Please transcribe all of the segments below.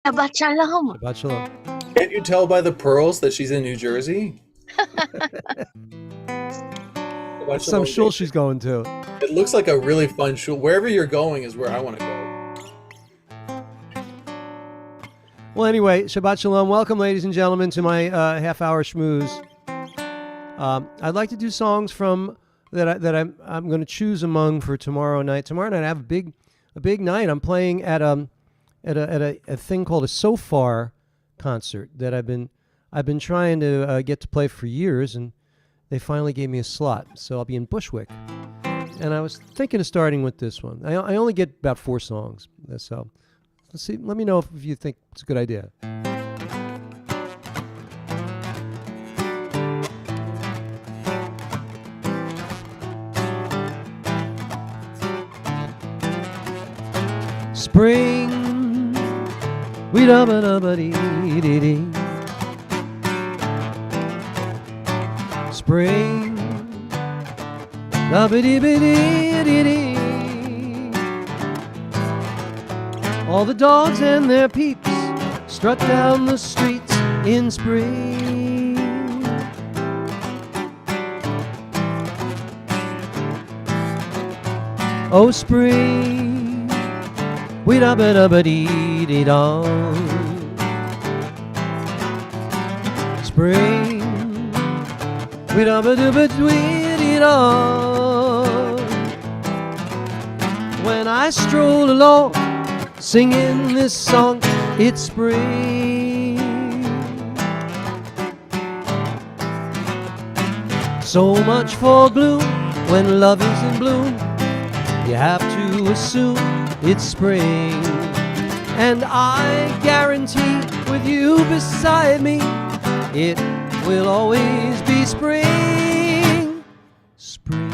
Shabbat Shalom. Shabbat Shalom. Can't you tell by the pearls that she's in New Jersey? Some shul she's going to. It looks like a really fun shul. Wherever you're going is where I want to go. Well, anyway, Shabbat Shalom. Welcome, ladies and gentlemen, to my half-hour schmooze. I'd like to do songs from that I'm going to choose among for tomorrow night. Tomorrow night I have a big night. I'm playing at a thing called a Sofar concert that I've been trying to get to play for years, and they finally gave me a slot. So I'll be in Bushwick, and I was thinking of starting with this one. I only get about 4 songs, so let's see. Let me know if you think it's a good idea. Spring, we da ba da ba dee dee dee. Spring, da ba dee ba dee dee dee. All the dogs and their peeps strut down the streets in spring. Oh, spring, we da ba da ba dee dee da. Spring, we da ba da ba dee dee da. When I stroll along, singing this song, it's spring. So much for gloom when love is in bloom. You have to assume it's spring. And I guarantee with you beside me, it will always be spring. Spring.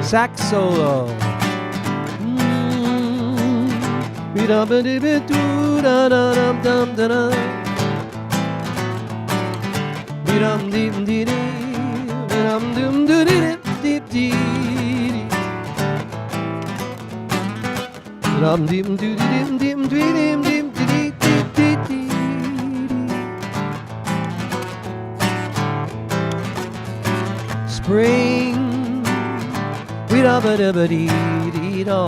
Sax solo. Spring, we da ba da ba dee dee da.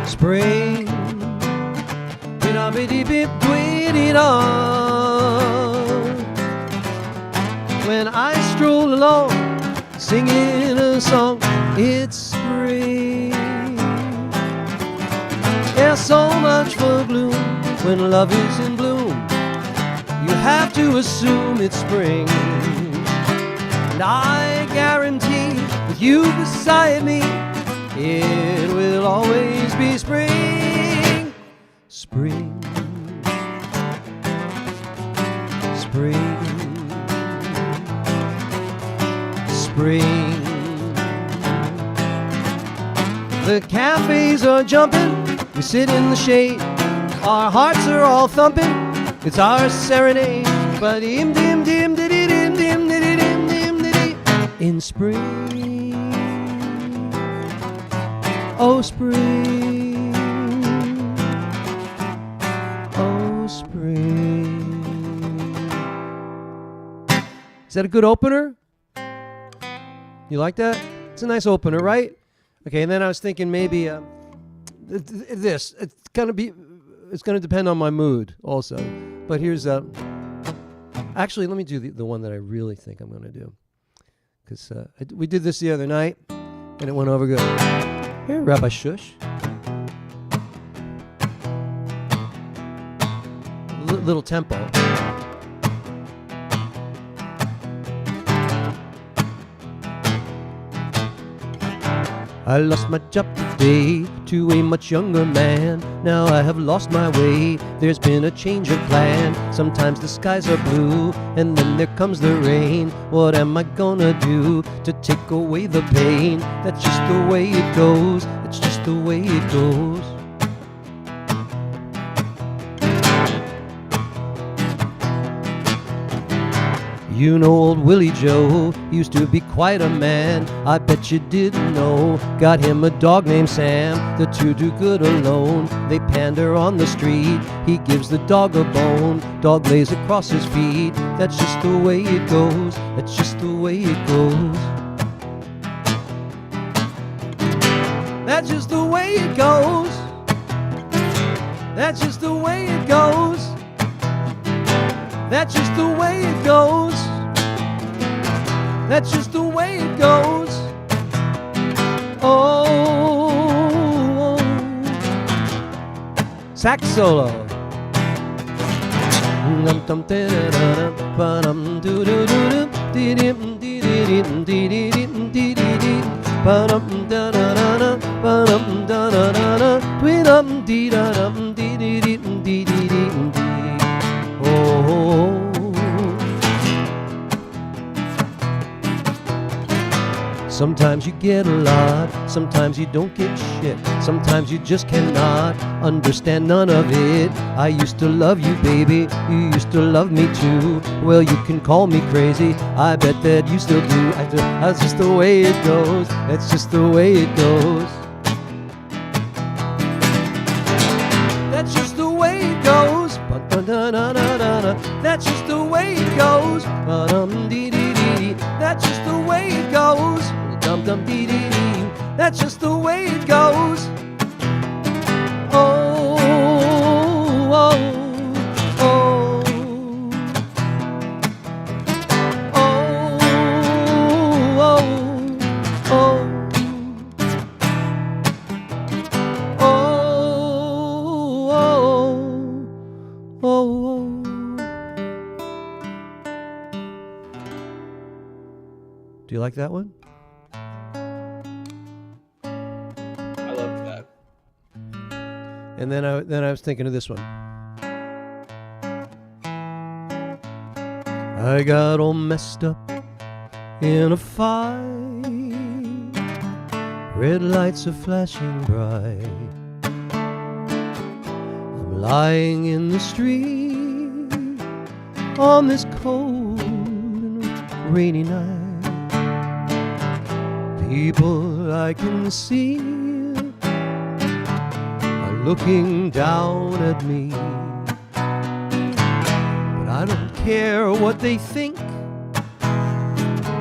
Spring, we da ba dee bip dee dee da. When I stroll along, singing a song, it's spring. Yeah, so much for gloom when love is in bloom. You have to assume it's spring. And I guarantee with you beside me, it will always be spring. Spring. Spring. Spring. The cafes are jumping, we sit in the shade. Our hearts are all thumping, it's our serenade. But dim dim dim dim dim dim dim dim dim in spring. Oh, spring. Oh, spring. Is that a good opener? You like that? It's a nice opener, right? Okay, and then I was thinking maybe this. It's going to depend on my mood also. But here's actually, let me do the one that I really think I'm going to do, because we did this the other night and it went over good. Here, Rabbi Shush. Little tempo. I lost my job today to a much younger man. Now I have lost my way, there's been a change of plan. Sometimes the skies are blue, and then there comes the rain. What am I gonna do to take away the pain? That's just the way it goes, it's just the way it goes. You know old Willie Joe used to be quite a man. I bet you didn't know. Got him a dog named Sam. The two do good alone. They pander on the street. He gives the dog a bone. Dog lays across his feet. That's just the way it goes. That's just the way it goes. That's just the way it goes. That's just the way it goes. That's just the way it goes. That's just the way it goes. Oh, sax solo. Oh. Sometimes you get a lot, sometimes you don't get shit. Sometimes you just cannot understand none of it. I used to love you, baby, you used to love me too. Well, you can call me crazy, I bet that you still do. That's just the way it goes, that's just the way it goes. That's just the way it goes. That's just the way it goes. That's just the way it goes. Dum-dum-dee-dee-dee. That's just the way it goes. Oh, oh, oh. Oh, oh, oh. Oh, oh, oh. Do you like that one? I love that. And then I was thinking of this one. I got all messed up in a fight. Red lights are flashing bright. I'm lying in the street on this cold and rainy night. People I can see are looking down at me, but I don't care what they think.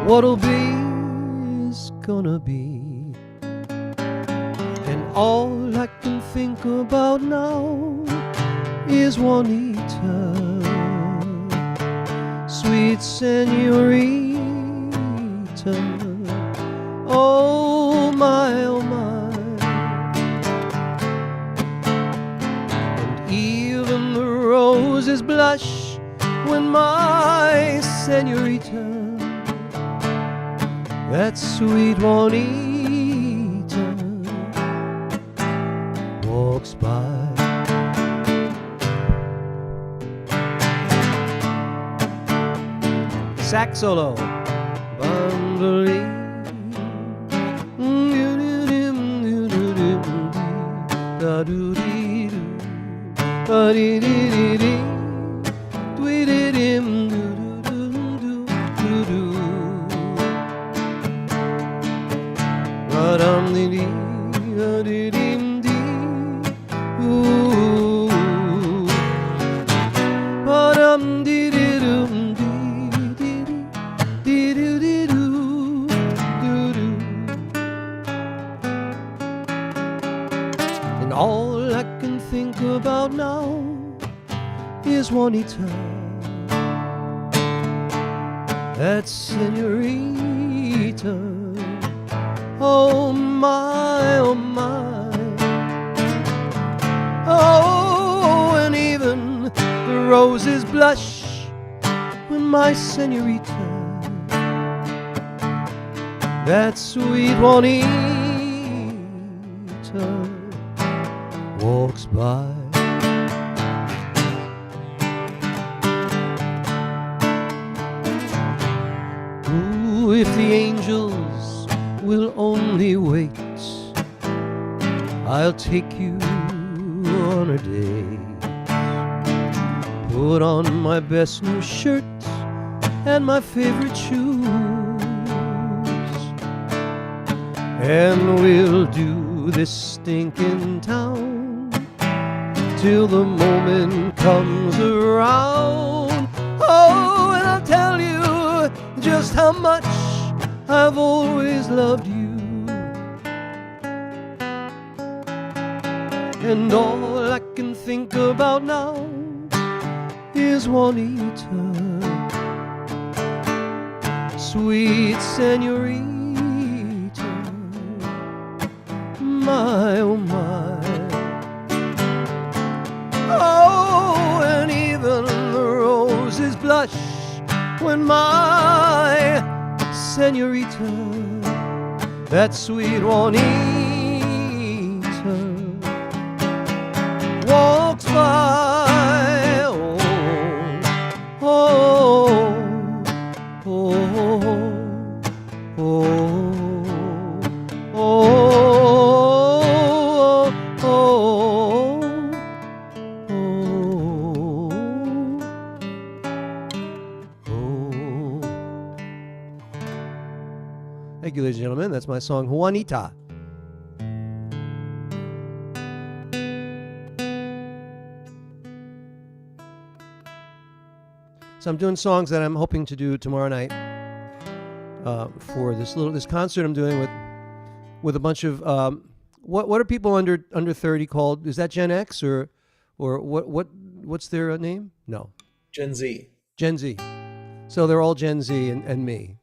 What'll be is gonna be, and all I can think about now is Juanita, sweet senorita. Oh my, oh my. And even the roses blush when my senorita, that sweet Juanita, walks by. Sax solo. Bundling. And all I can think about now is Juanita, that senorita. Oh my, oh my. Oh, and even the roses blush when my senorita, that sweet Juanita, walks by. Ooh, if the angels will only wait, I'll take you on a date. Put on my best new shirt and my favorite shoes. And we'll do this stinking town till the moment comes around. Oh, and I'll tell you just how much I've always loved you. And all I can think about now is Juanita, sweet senorita, my oh my. Oh, and even the roses blush when my senorita, that sweet Juanita, walks by. Oh, oh, oh, oh, oh, oh, oh. Thank you, ladies and gentlemen. That's my song, Juanita. So I'm doing songs that I'm hoping to do tomorrow night for this concert I'm doing with a bunch of what are people under 30 called? Is that Gen X or what's their name? No, Gen Z. Gen Z. So they're all Gen Z and me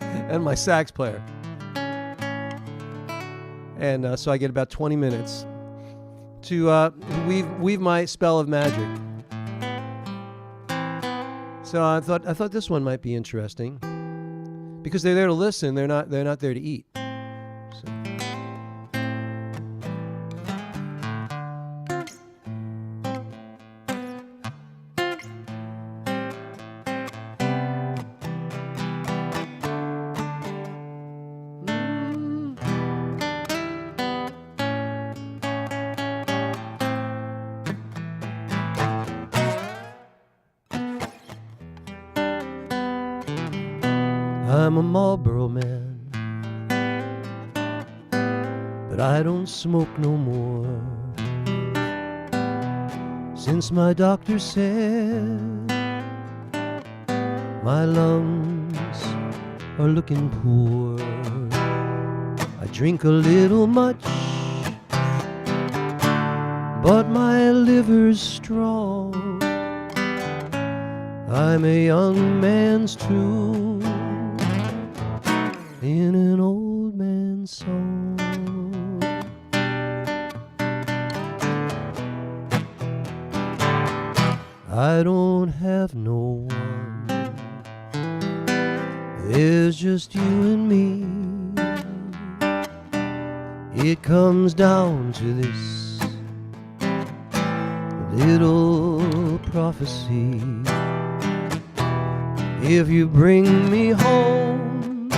and my sax player. And so I get about 20 minutes to weave my spell of magic. So I thought this one might be interesting because they're there to listen. They're not there to eat. So. I'm a Marlboro man, but I don't smoke no more, since my doctor said my lungs are looking poor. I drink a little much, but my liver's strong. I'm a young man's tune in an old man's song. I don't have no one, there's just you and me. It comes down to this little prophecy: if you bring me home,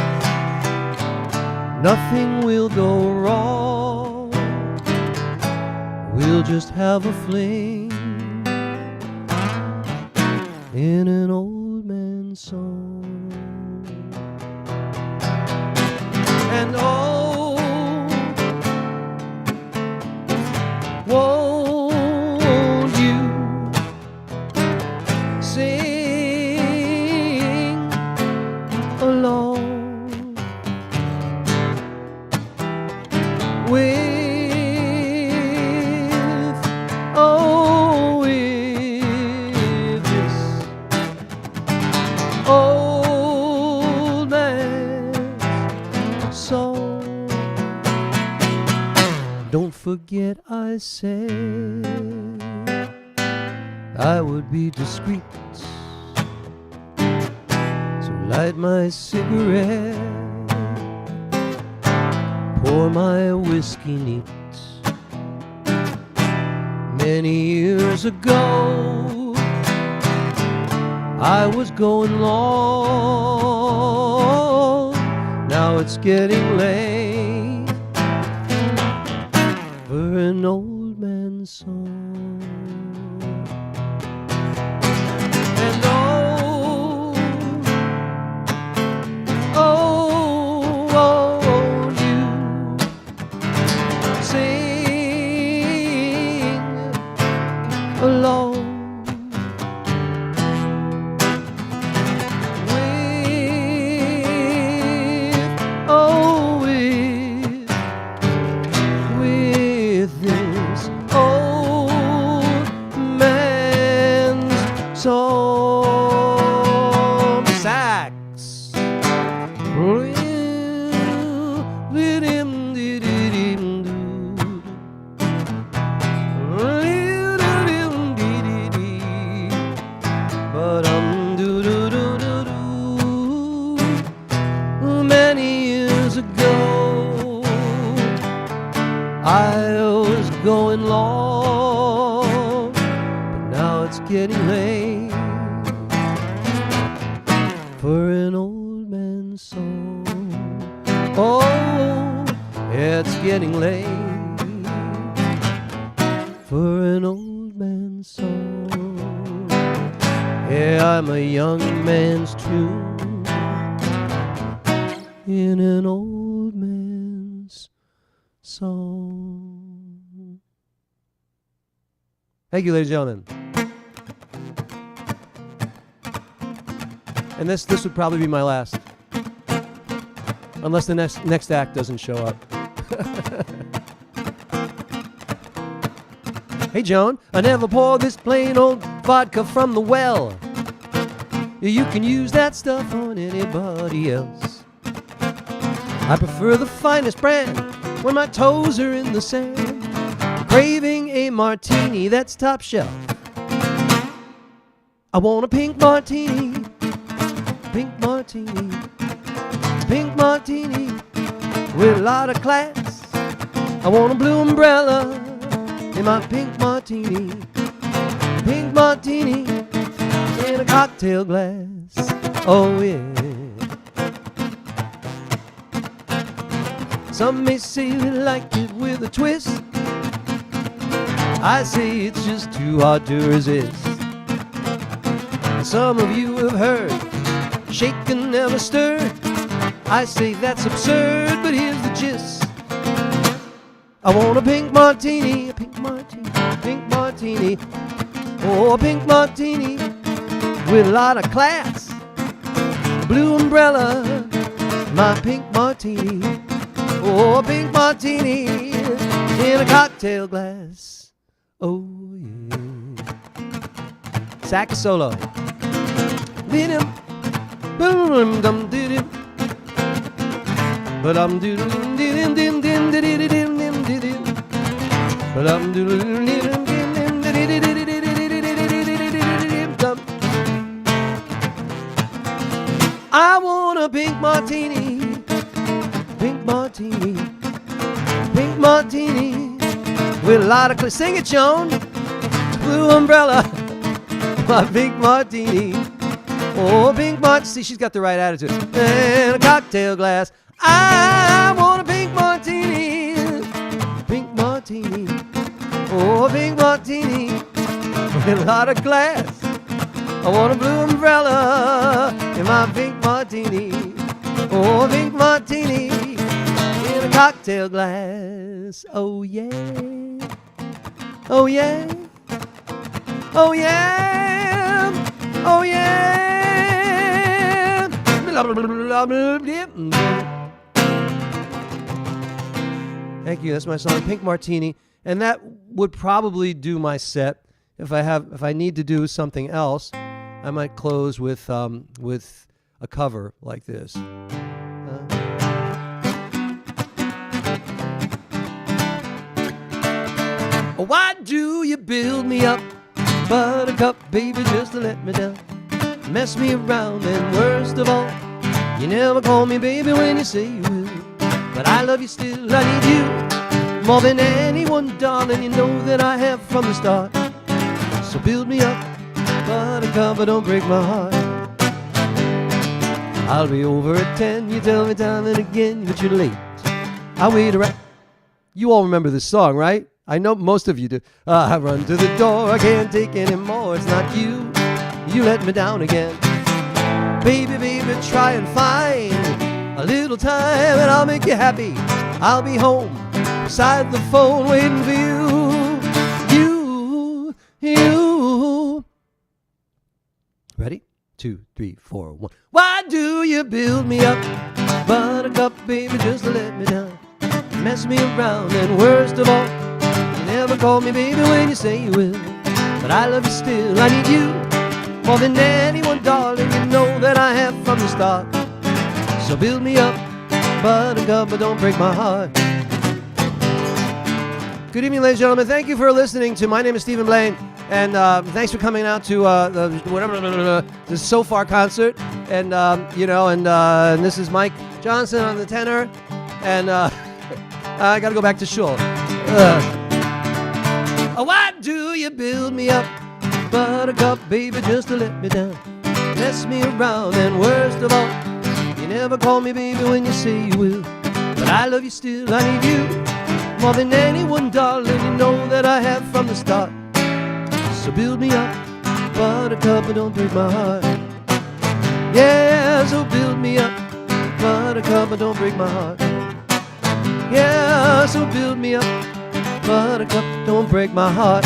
nothing will go wrong. We'll just have a fling in an old man's song. And oh, won't you sing along with this old man's song. Don't forget I said I would be discreet, so light my cigarette, pour my whiskey neat. Many years ago I was going long, now it's getting late for an old man's song. And oh, ago, I was going long, but now it's getting late for an old man's song. Oh, it's getting late for an old man's song. Yeah, I'm a young man's tune in an old man's song. Thank you, ladies and gentlemen. And this would probably be my last, unless the next act doesn't show up. Hey Joan, I never pour this plain old vodka from the well. You can use that stuff on anybody else. I prefer the finest brand when my toes are in the sand, craving a martini that's top shelf. I want a pink martini, pink martini, pink martini with a lot of class. I want a blue umbrella in my pink martini in a cocktail glass. Oh yeah. Some may say they like it with a twist. I say it's just too hard to resist. Some of you have heard shaken, never stirred. I say that's absurd, but here's the gist. I want a pink martini, a pink martini, pink martini. Oh, a pink martini with a lot of class. Blue umbrella, my pink martini. Oh, a pink martini in a cocktail glass. Oh, yeah. Sax solo. Did-em, boom-dum, did-em. But do-dum, did-em, dim-dim, did-dim, dim-dim. But do-dum, did-em, dim-dim, did-dim. I want a pink martini, pink martini, pink martini with a lot of sing it, Joan. Blue umbrella, my pink martini. Oh, pink martini. See, she's got the right attitude. And a cocktail glass. I want a pink martini, pink martini. Oh, pink martini with a lot of glass. I want a blue umbrella in my pink martini. Oh, pink martini in a cocktail glass. Oh yeah, oh yeah, oh yeah, oh yeah. Thank you. That's my song, Pink Martini, and that would probably do my set. If I need to do something else, I might close with a cover like this. Why do you build me up, buttercup, baby, just to let me down? Mess me around, and worst of all, you never call me baby when you say you will. But I love you still, I need you more than anyone, darling. You know that I have from the start. So build me up, buttercup, but don't break my heart. I'll be over at 10, you tell me time and again, but you're late. I wait around. You all remember this song, right? I know most of you do. I run to the door, I can't take any more. It's not you, you let me down again. Baby, baby, try and find a little time and I'll make you happy. I'll be home beside the phone waiting for you. Ready? 2, 3, 4, 1. Why do you build me up, buttercup, baby, just to let me down? Mess me around, and worst of all, you never call me baby when you say you will. But I love you still, I need you more than anyone, darling. You know that I have from the start. So build me up, buttercup, but don't break my heart. Good evening, ladies and gentlemen. Thank you for listening to My Name is Stephen Blaine. And thanks for coming out to the So Far concert. And, and this is Mike Johnson on the tenor. And I got to go back to shul. Why do you build me up, buttercup, baby, just to let me down? Mess me around, and worst of all, you never call me baby when you say you will. But I love you still, I need you more than anyone, darling. You know that I have from the start. So build me up, buttercup, but don't break my heart. Yeah, so build me up, buttercup, but don't break my heart. Yeah, so build me up, buttercup, don't break my heart.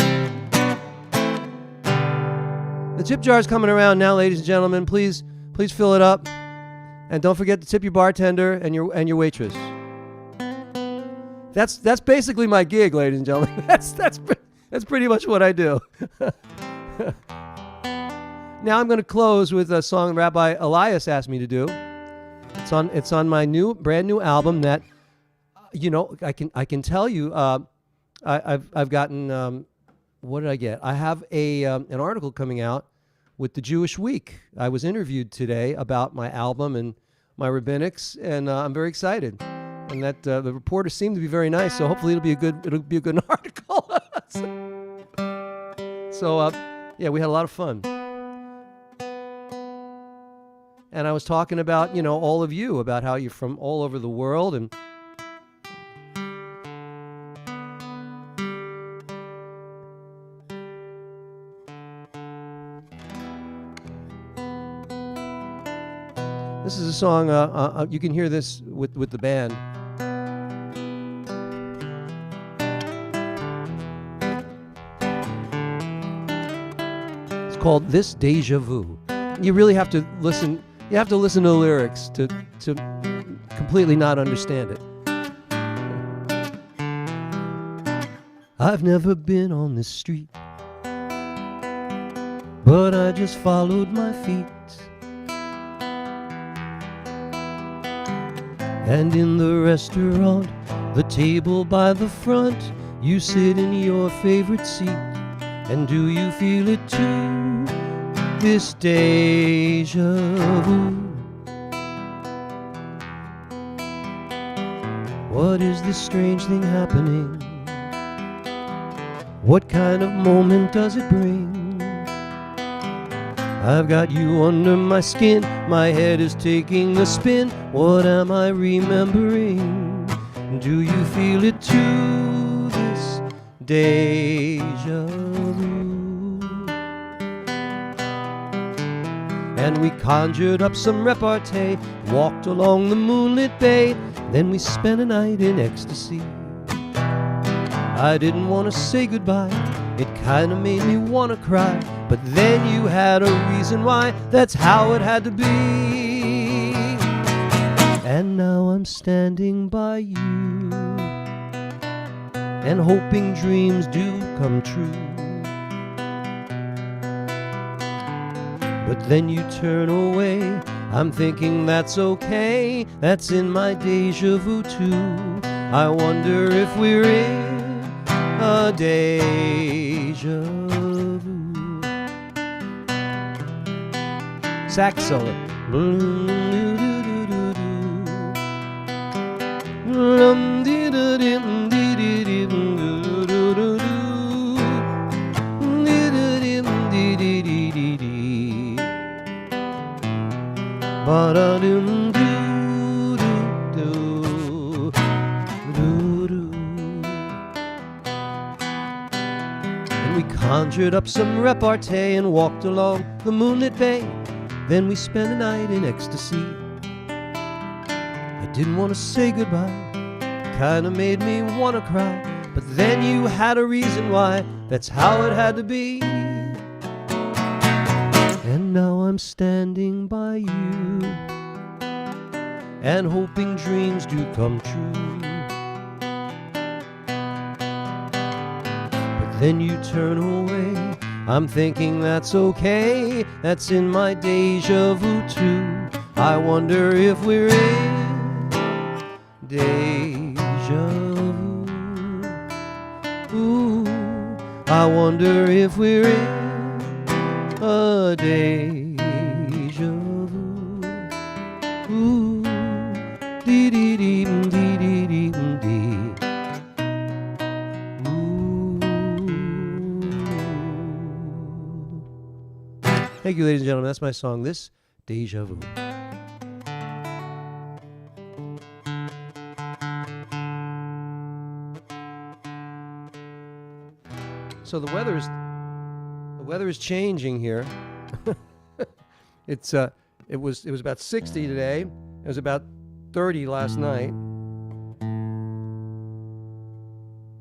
The tip jar is coming around now, ladies and gentlemen. Please fill it up, and don't forget to tip your bartender and your waitress. That's basically my gig, ladies and gentlemen. That's pretty much what I do. Now I'm going to close with a song Rabbi Elias asked me to do. It's on my brand new album that, I can tell you, I've gotten. What did I get? I have an article coming out with the Jewish Week. I was interviewed today about my album and my rabbinics, and I'm very excited. And that the reporters seem to be very nice, so hopefully it'll be a good article. So we had a lot of fun. And I was talking about, all of you, about how you're from all over the world, and this is a song, you can hear this with the band. It's called This Deja Vu. You really have to listen. You have to listen to the lyrics to completely not understand it. I've never been on this street, but I just followed my feet. And in the restaurant, the table by the front, you sit in your favorite seat. And do you feel it too? This deja vu. What is this strange thing happening? What kind of moment does it bring? I've got you under my skin, my head is taking a spin. What am I remembering? Do you feel it too? This deja vu. And we conjured up some repartee, walked along the moonlit bay, then we spent a night in ecstasy. I didn't want to say goodbye, it kinda made me want to cry, but then you had a reason why, that's how it had to be. And now I'm standing by you, and hoping dreams do come true. But then you turn away, I'm thinking that's okay, that's in my deja vu too. I wonder if we're in a deja vu. Sax solo. And we conjured up some repartee and walked along the moonlit bay. Then we spent a night in ecstasy. I didn't want to say goodbye, kinda made me want to cry, but then you had a reason why, that's how it had to be. And now I'm standing by you, and hoping dreams do come true. But then you turn away, I'm thinking that's okay, that's in my deja vu too. I wonder if we're in deja vu. Ooh, I wonder if we're in a deja vu. Ooh, dee dee dee dee dee. Thank you, ladies and gentlemen. That's my song, This Deja Vu. So the weather is changing here. It was about 60 today. It was about 30 last night.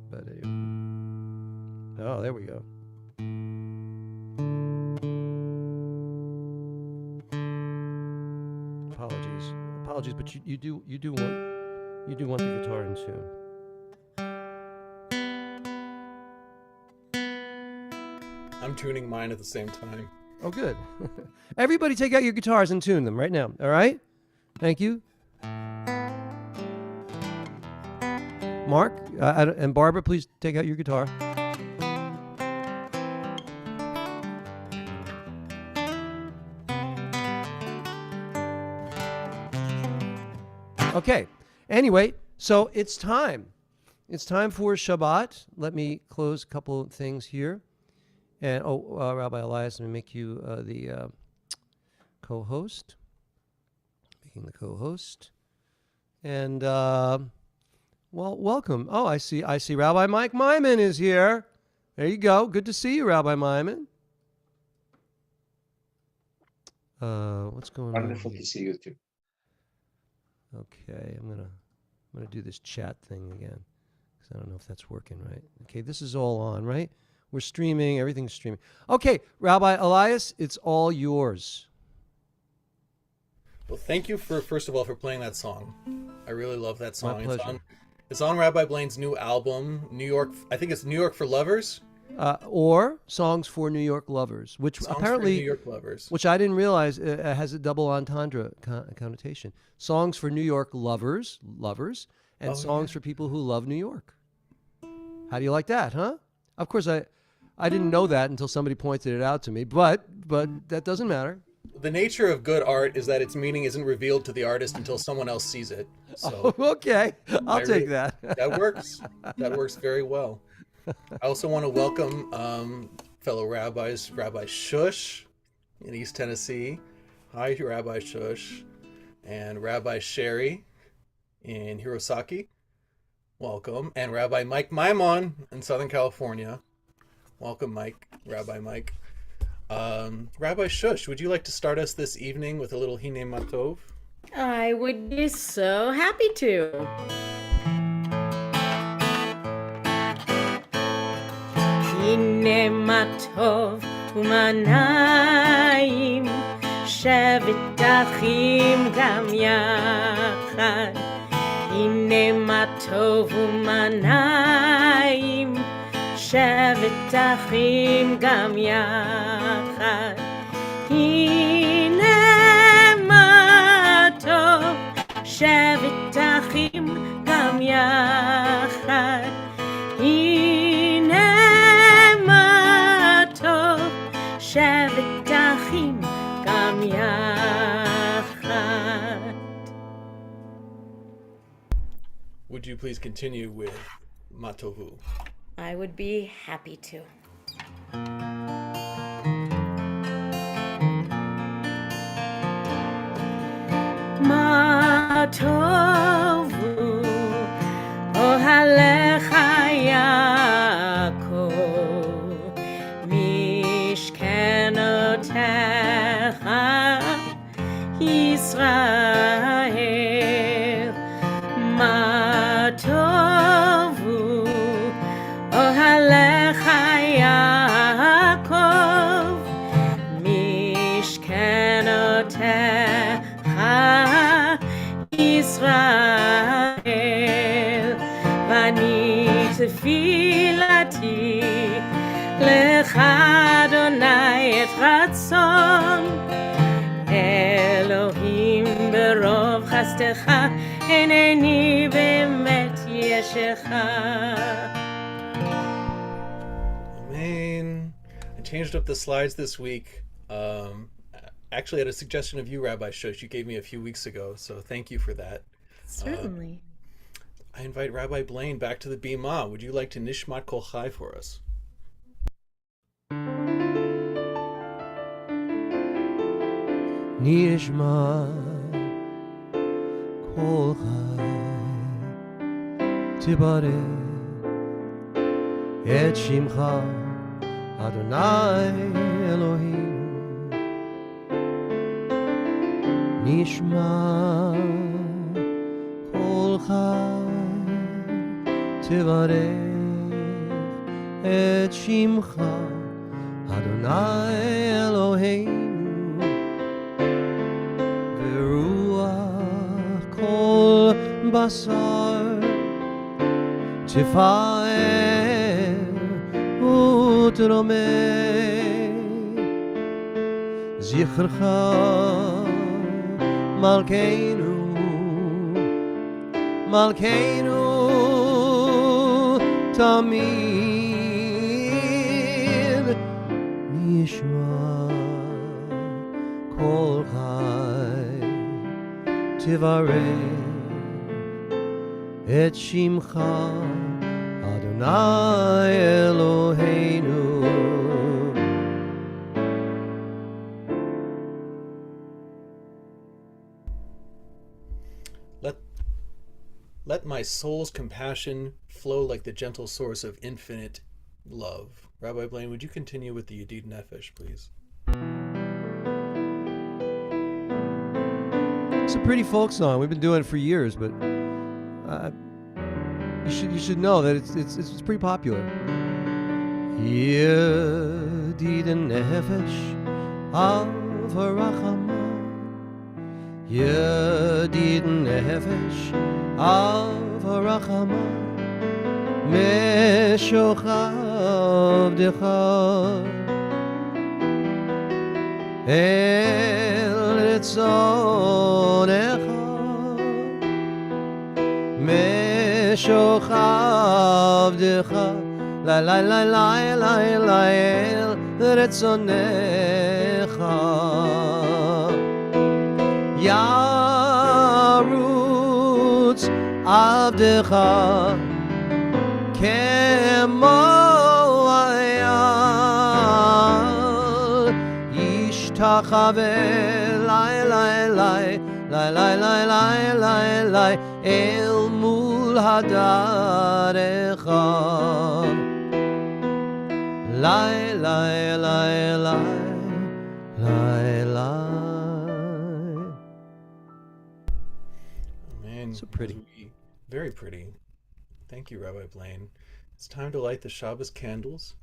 But oh, there we go. Apologies, but you do want the guitar in tune. I'm tuning mine at the same time. Oh, good. Everybody take out your guitars and tune them right now, all right? Thank you. Mark and Barbara, please take out your guitar. Okay. Anyway, so it's time. It's time for Shabbat. Let me close a couple of things here. And, Rabbi Elias, let me make you the co-host. Making the co-host. And, well, welcome. Oh, I see Rabbi Mike Myman is here. There you go. Good to see you, Rabbi Myman. What's going on? Wonderful to see you too. Okay, I'm gonna do this chat thing again because I don't know if that's working right. Okay, this is all on, right? We're streaming. Everything's streaming. Okay, Rabbi Elias, it's all yours. Well, thank you first of all for playing that song. I really love that song. My pleasure. It's on Rabbi Blaine's new album, New York. I think it's New York for Lovers. Or Songs for New York Lovers, which Songs apparently, for New York Lovers. which I didn't realize has a double entendre connotation. Songs for New York lovers, and songs for people who love New York. How do you like that, huh? Of course, I didn't know that until somebody pointed it out to me, but that doesn't matter. The nature of good art is that its meaning isn't revealed to the artist until someone else sees it. So Okay, I'll take that. That works. That works very well. I also want to welcome fellow rabbis, Rabbi Shush in East Tennessee. Hi, Rabbi Shush. And Rabbi Sherry in Hirosaki. Welcome. And Rabbi Mike Maimon in Southern California. Welcome, Mike. Rabbi Mike. Rabbi Shush, would you like to start us this evening with a little Hine Matov? I would be so happy to. הנה מה טוב ומה נעים, שבת אחים גם יחד. הנה מה טוב ומה נעים, שבת אחים גם יחד. הנה מה טוב, שבת אחים גם יחד. הנה שבת אחים גם יחד. Would you please continue with Matovu? I would be happy to. Matovu ohalecha Israel, ma tovu ohalecha Yaakov, mishkenotecha Israel, vani tefilati lecha Adonai et ratzon. אלוהים ברוב חסדך, הנני באמת ישך. Amen. I changed up the slides this week. Actually, at a suggestion of you, Rabbi Shush, you gave me a few weeks ago, so thank you for that. Certainly. I invite Rabbi Blaine back to the Bima. Would you like to Nishmat Kol Chai for us? נשמע כל חי תברך את שמך אדוני אלוהינו נשמע כל חי תברך את שמך אדוני אלוהינו ורוח כל בשר תפאר ותרומם זכרך מלכנו מלכנו תמיד נשמע כל חי תברך את שמך אדוני אלוהינו Let my soul's compassion flow like the gentle source of infinite love. Rabbi Blaine, would you continue with the Yedid Nefesh, please? It's a pretty folk song. We've been doing it for years, but you should know that it's pretty popular. Yedid Nefesh av harachama Yedid Nefesh av harachama Meshochav decha El ritzonecha Meshochav decha La la la la la la El ritzonecha Yarutz Avdecha Kemo Ayal Yishtachave Lai Lai Lai Lai Lai Lai Lai Lai Lai El Mul Hadarecha Lai Lai Lai Lai Lai Lai So pretty. Very pretty. Thank you, Rabbi Blaine. It's time to light the Shabbos candles.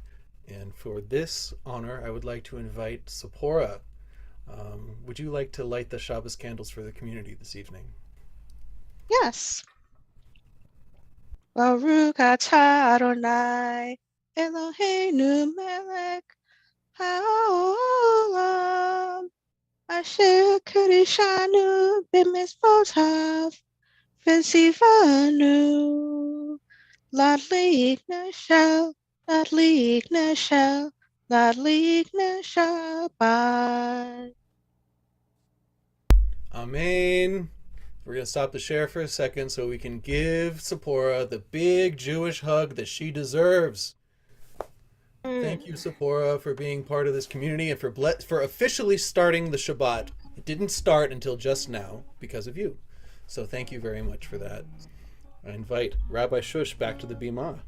And for this honor, I would like to invite Sephora. Would you like to light the Shabbos candles for the community this evening? Yes. Baruch atah Adonai Eloheinu melech haolam asher kadeshanu b'mitzvotav v'tzivanu ladlik nashel Shabbat. Amen. We're going to stop the share for a second so we can give Sephora the big Jewish hug that she deserves. Thank you, Sephora, for being part of this community and for officially starting the Shabbat. It didn't start until just now because of you. So thank you very much for that. I invite Rabbi Shush back to the Bima.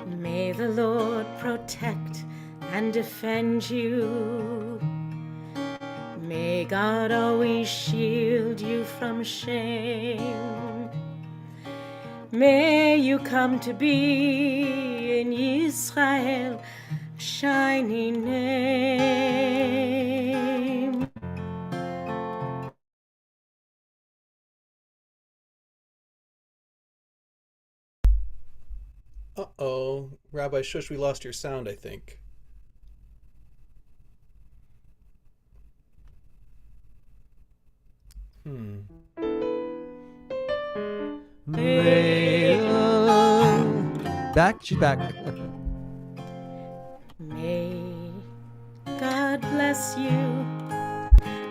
May the Lord protect and defend you. May God always shield you from shame. May you come to be in Israel a shining name. Uh-oh. Rabbi Shush, we lost your sound, I think. Back? She's back. May God bless you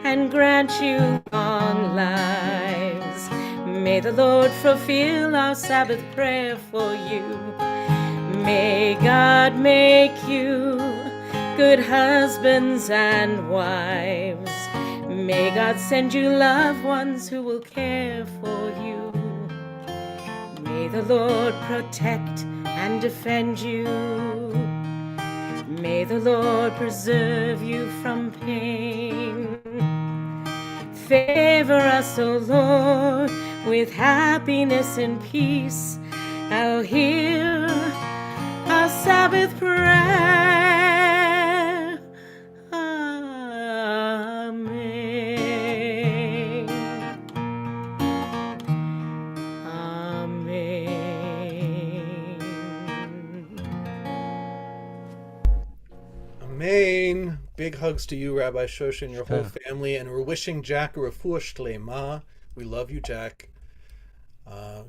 and grant you long lives. May the Lord fulfill our Sabbath prayer for you. May God make you good husbands and wives. May God send you loved ones who will care for you. May the Lord protect and defend you. May the Lord preserve you from pain. Favor us, O Lord, with happiness and peace. I'll hear our Sabbath prayer. Amen. Amen. Amen. Big hugs to you, Rabbi Shush, and your whole family. And we're wishing Jack a refuah shlema. We love you, Jack.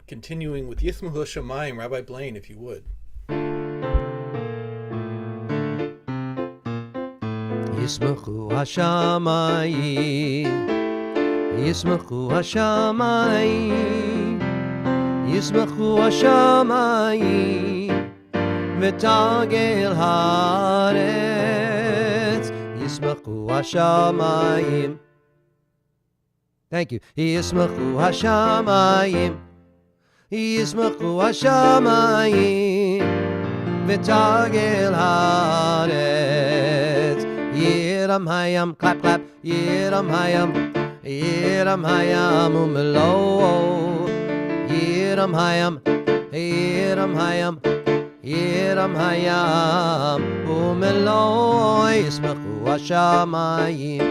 Continuing with Yithmu Hashemayim, Rabbi Blaine, if you would. Yismachu Hashamayim, Yismachu Hashamayim, Yismachu Hashamayim, V'tagel haaretz, Yismachu Hashamayim. Thank you. Yismachu Hashamayim, Yismachu Hashamayim, V'tagel haaretz. Yiram hayam, clap clap. Yiram hayam, Yiram hayam umelo. Yiram hayam, Yiram hayam, Yiram hayam umelo. Yismachu hashamayim,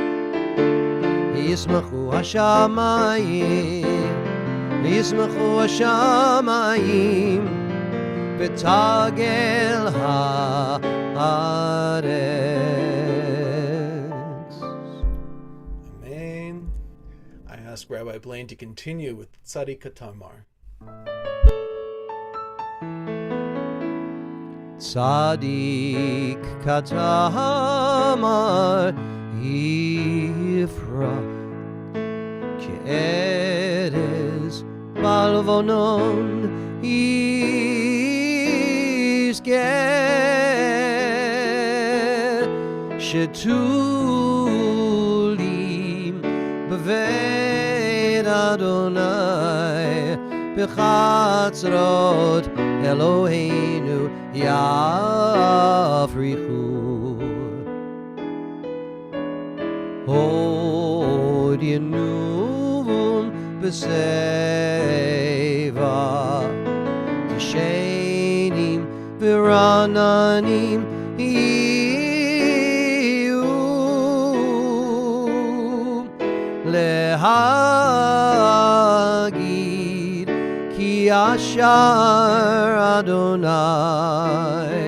Yismachu hashamayim, Yismachu hashamayim, V'tagel haaretz. Amen. I ask Rabbi Blaine to continue with Tzadik Tamar. Tzadik katamar yifra ke'eres balvonon yizger shetulim b'veit Adonai b'chatzrot Eloheinu yafrichu. Hod yenuvum b'seva t'shenim v'rananim iyu lehagid ki ashar Adonai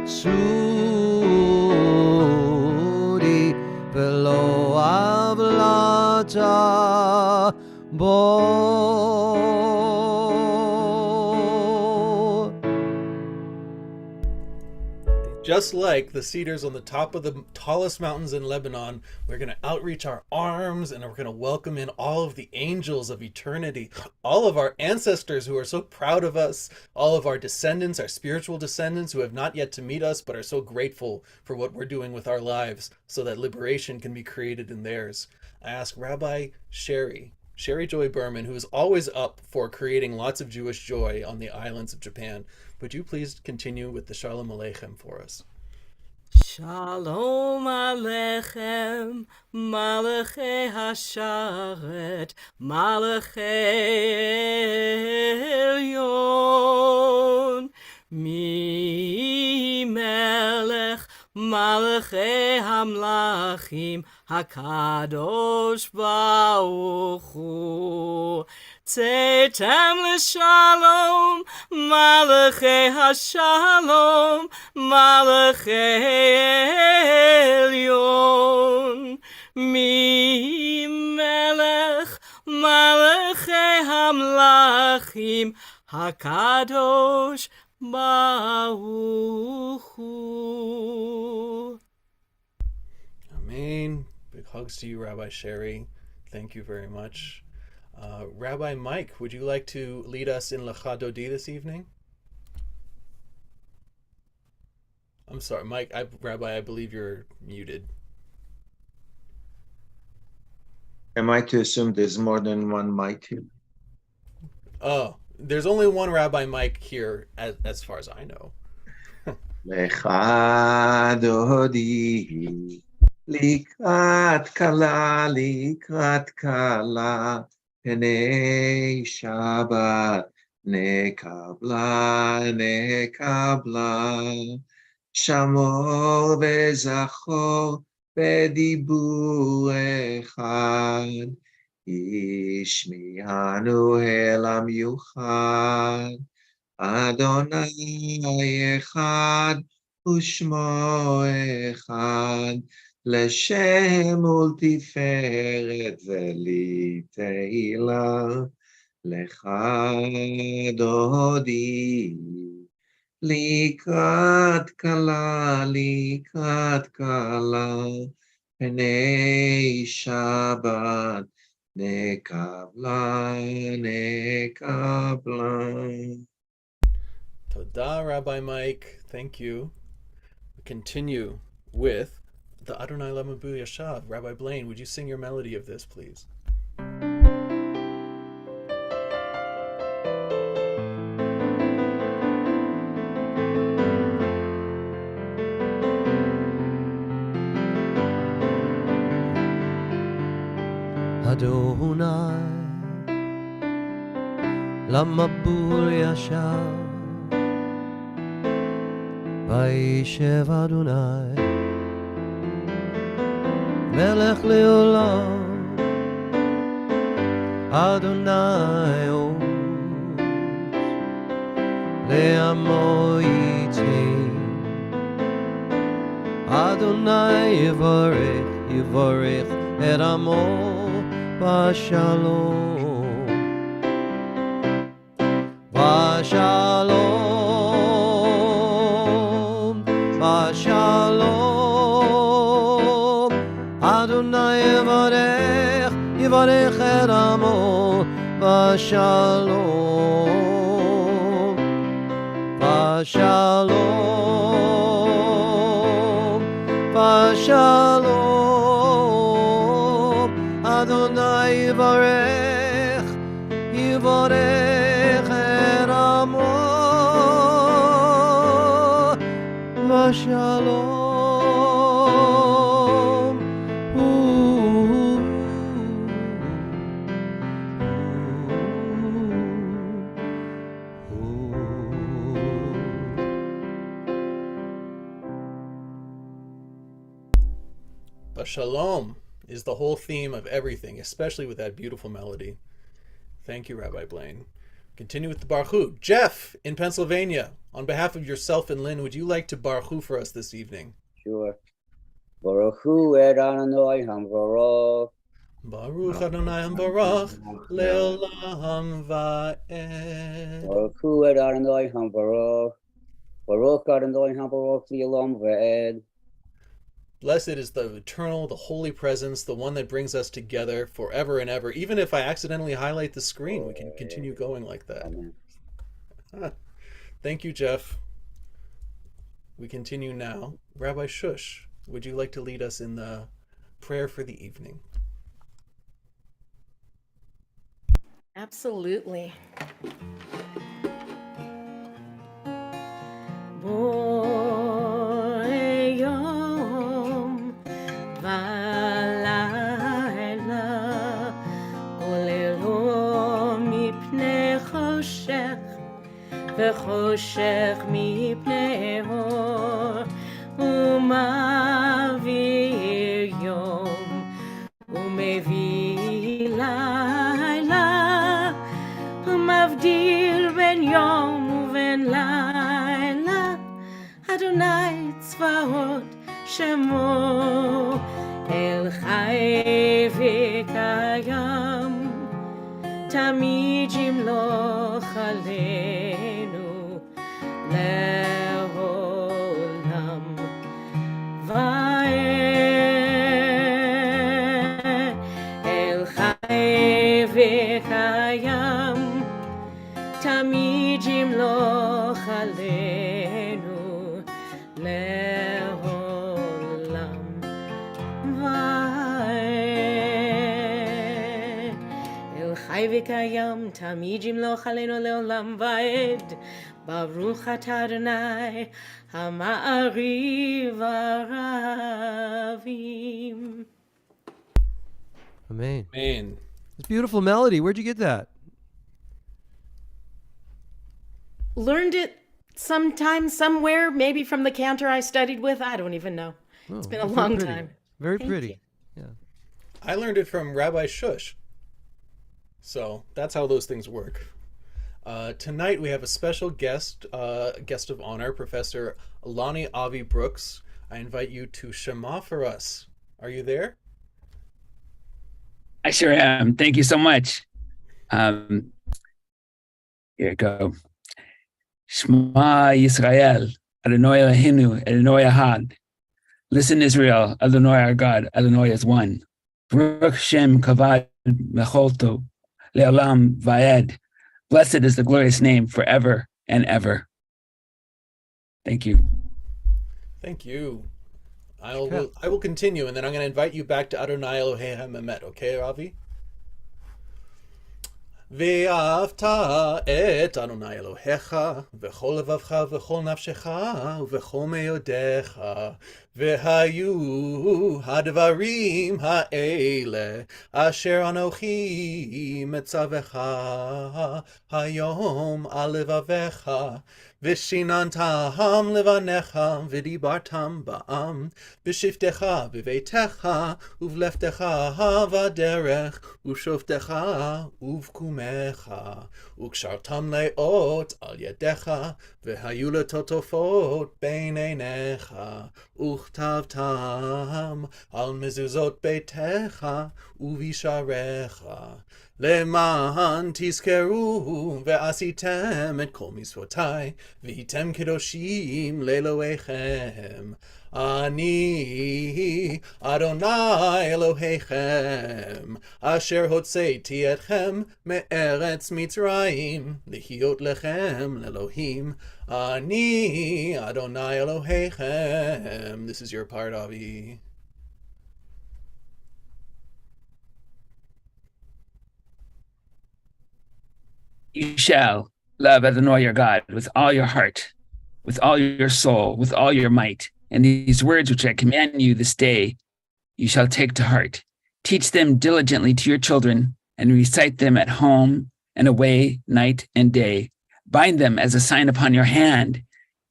suri velo avlata bo. Just like the cedars on the top of the tallest mountains in Lebanon, we're going to outreach our arms and we're going to welcome in all of the angels of eternity, all of our ancestors who are so proud of us, all of our descendants, our spiritual descendants who have not yet to meet us but are so grateful for what we're doing with our lives so that liberation can be created in theirs. I ask Rabbi Sherry Joy Berman, who is always up for creating lots of Jewish joy on the islands of Japan. Would you please continue with the Shalom Aleichem for us? Shalom Aleichem, Malachei Hasharet, Malachei Elyon, Mi Melech, Malachei Hamlachim, Hakadosh Baruch Hu. Tzetem l'shalom, Malachei Hashalom, Malachei Elyon. Mi Melech, Malachei Hamlachim, Hakadosh Baruch Hu. Amen. Big hugs to you, Rabbi Sherry. Thank you very much. Rabbi Mike, would you like to lead us in Lecha Dodi this evening? I'm sorry, Mike. Rabbi, I believe you're muted. Am I to assume there's more than one mic here? Oh, there's only one Rabbi Mike here, as far as I know. Lecha dodi likrat kala Penei Shabbat nekabla Shamor vezachor bediבור echad Ishmi'anu el hamiuchad Adonai echad ושמו אחד לשם ולתפארת ולתהילה לך דודי לקראת כלה פני שבת נקבלה. Toda, Rabbi Mike. Thank you. We continue with the Adonai Lamabu Yashav. Rabbi Blaine, would you sing your melody of this, please? Adonai Lamabul Yashav Vayishev Adonai Melech Leolam Adonai Oz Le'amo Yitzin Adonai Yivarech Et Amo Vashalom Vashalom Vashalom Adonai Yivarech Et Amo Vashalom Vashalom Vashalom Adonai Yivarech Et Amo Vashalom. Shalom is the whole theme of everything, especially with that beautiful melody. Thank you, Rabbi Blaine. Continue with the Baruch Hu. Jeff in Pennsylvania, on behalf of yourself and Lynn, would you like to Baruch Hu for us this evening? Sure. Baruch Hu Adonai Hamvarach. Baruch Adonai Hamvarach Le'olam Va'ed. Baruch Hu Adonai Hamvarach. Baruch Adonai Hamvarach Le'olam Va'ed. Blessed is the eternal, the holy presence, the one that brings us together forever and ever. Even if I accidentally highlight the screen, we can continue going like that. Amen. Thank you, Jeff. We continue now. Rabbi Shush, would you like to lead us in the prayer for the evening? Absolutely. וחושך מפני אור ומעביר יום ומביא לילה ומבדיל בין יום ובין לילה אדוני צבאות שמו אל חי וקיים תמיד ימלוך עלינו לעולם ועד אל חי וקיים תמיד ימלוך עלינו לעולם חי וקיים, תמיד ימלוך עלינו לעולם ועד. ברוך אתה אדוני, המעריב הרבים. Amen. Man, It's a beautiful melody. Where'd you get that? Learned it sometime, somewhere, maybe from the cantor I studied with. I don't even know. Oh, It's been a very long pretty. time. Very Thank pretty. you. Yeah. I learned it from Rabbi Shush. So that's how those things work. Tonight we have a special guest of honor, Professor Lonnie Avi Brooks. I invite you to Shema for us. Are you there? I sure am. Thank you so much. Here you go. Shema Yisrael, Adonai Eloheinu, Adonai Ahad. Listen, Israel, Adonai our God, Adonai is one. Baruch Shem Kavod Mecholto, Le'olam Va'ed. Blessed is the glorious name forever and ever. Thank you. Thank you. I will continue, and then I'm going to invite you back to Adonai Eloheinu Emet. Okay, Ravi? ואהבת את אדוני אלוהיך בכל לבבך ובכל נפשך ובכל מאודיך, והיו הדברים האלה אשר אנוכי מצווך היום על לבביך, ושיננתם לבניך ודיברתם בעם, בשבתך בביתך ובלכתך בדרך ושופטך ובקומך, וקשרתם לאות על ידיך, והיו לטוטפות בין עיניך, וכתבתם על מזוזות ביתך ובשעריך, למען תזכרו ועשיתם את כל מצוותיי, והייתם קדושים לאלוהיכם. אני אדוני אלוהיכם, אשר הוצאתי אתכם מארץ מצרים, להיות לכם לאלוהים. אני אדוני אלוהיכם. This is your part, Avi. You shall love Adonai your God with all your heart, with all your soul, with all your might. And these words which I command you this day, you shall take to heart. Teach them diligently to your children, and recite them at home and away, night and day. Bind them as a sign upon your hand,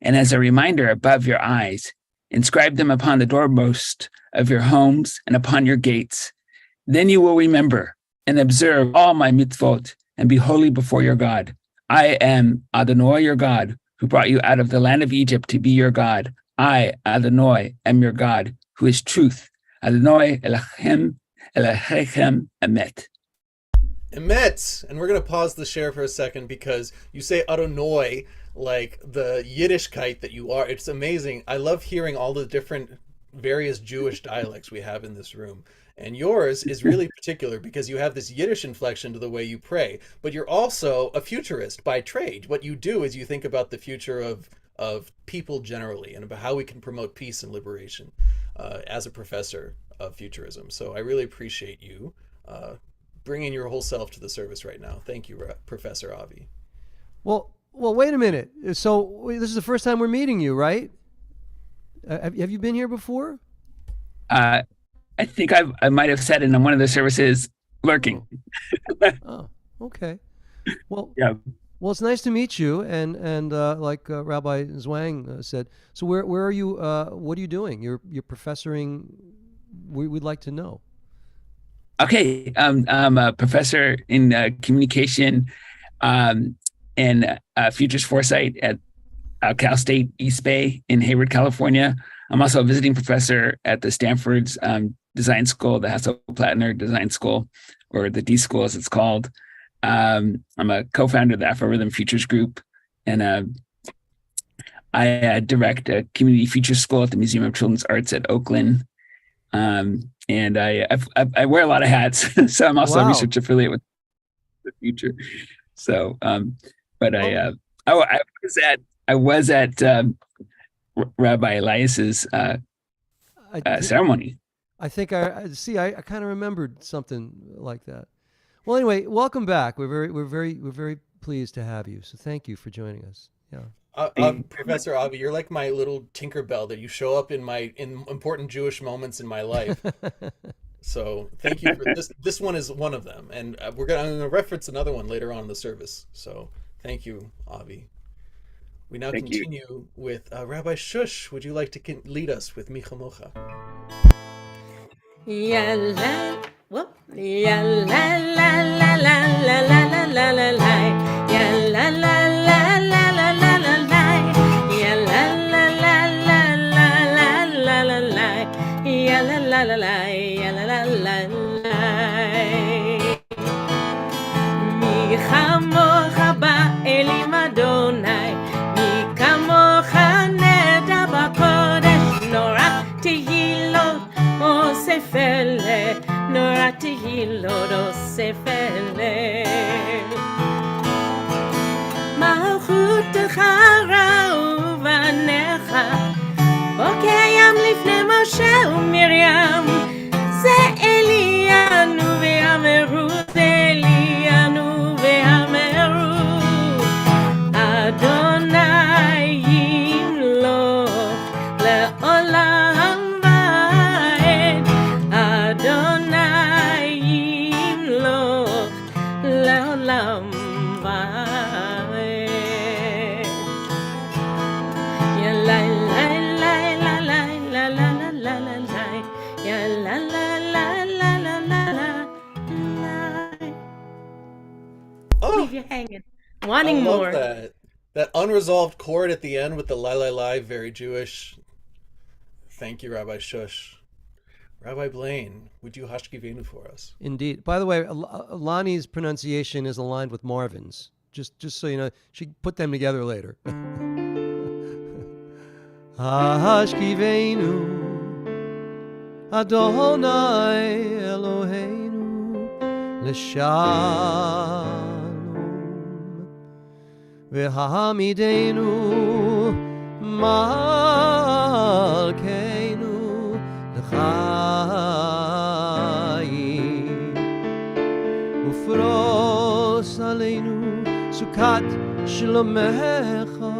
and as a reminder above your eyes. Inscribe them upon the doorpost of your homes and upon your gates. Then you will remember and observe all my mitzvot, and be holy before your God. I am Adonai your God, who brought you out of the land of Egypt to be your God. I, Adonai, am your God, who is truth. Adonai Elohim, Elohechem, Emet. Emet! And we're going to pause the share for a second because you say Adonai like the Yiddishkeit that you are. It's amazing. I love hearing all the different various Jewish dialects we have in this room. And yours is really particular because you have this Yiddish inflection to the way you pray, but you're also a futurist by trade. What you do is you think about the future of people generally and about how we can promote peace and liberation as a professor of futurism. So I really appreciate you bringing your whole self to the service right now. Thank you, Professor Avi. Well, wait a minute. So this is the first time we're meeting you, right? Have you been here before? I think I might have said it in one of the services, lurking. Oh, okay. Well, Yeah. Well, it's nice to meet you, and like Rabbi Zwang said. So where are you? What are you doing? You're professoring. We'd like to know. Okay, I'm a professor in communication and futures foresight at Cal State East Bay in Hayward, California. I'm also a visiting professor at the Stanford's Design School, the Hasso-Plattner Design School, or the D School as it's called. I'm a co-founder of the Afro Rhythm Futures Group, and I direct a community futures school at the Museum of Children's Arts at Oakland. And I wear a lot of hats, so I'm also a research affiliate with the future. So, but I was at Rabbi Elias's ceremony. I think I kind of remembered something like that. Well, anyway, welcome back. We're very pleased to have you. So thank you for joining us. Yeah. Professor Avi, you're like my little Tinkerbell that you show up in important Jewish moments in my life. So thank you for this. This one is one of them, and I'm gonna reference another one later on in the service. So thank you, Avi. We now continue with Rabbi Shush. Would you like to lead us with Micha Mocha? Ya la, whoop, ya la la la la la la la la la, ya la la la la la la la la, ya la la la la la la la la la, ya la la la la, ya la la la la. Mi chamocha ba'elim Adonai, mi kamocha neda b'kodesh, nora tehilot osefele, nora tehilot osefele. מלכותך ובניך, בוקיים לפני משה ומרים, זה אלינו ואמרו, זה אלינו ואמרו, אדוני ימלוך לעולם ועד, אדוני ימלוך לעולם ועד. Leave you hanging, wanting I love more. that unresolved chord at the end with the lai, very Jewish. Thank you, Rabbi Shush. Rabbi Blaine, would you hashkivenu for us? Indeed. By the way, Lonnie's pronunciation is aligned with Marvin's. Just so you know, she put them together later. Hashkivenu Adonai Eloheinu L'Shalom V'hamidenu Malkeinu L'Chaim Ufros Aleinu Sukat Shlomecha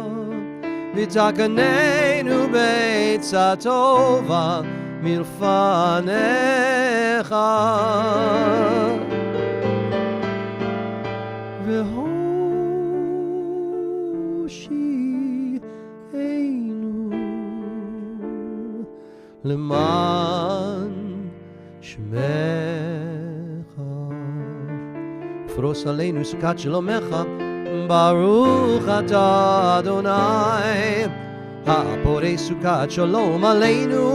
V'takanenu B'etzah Tova Milfanecha V'hoshi'enu L'man Shmecha Ufros Aleinu Sukat Shlomecha Baruch Atah Adonai Ha'porei Sukat Shalom Aleinu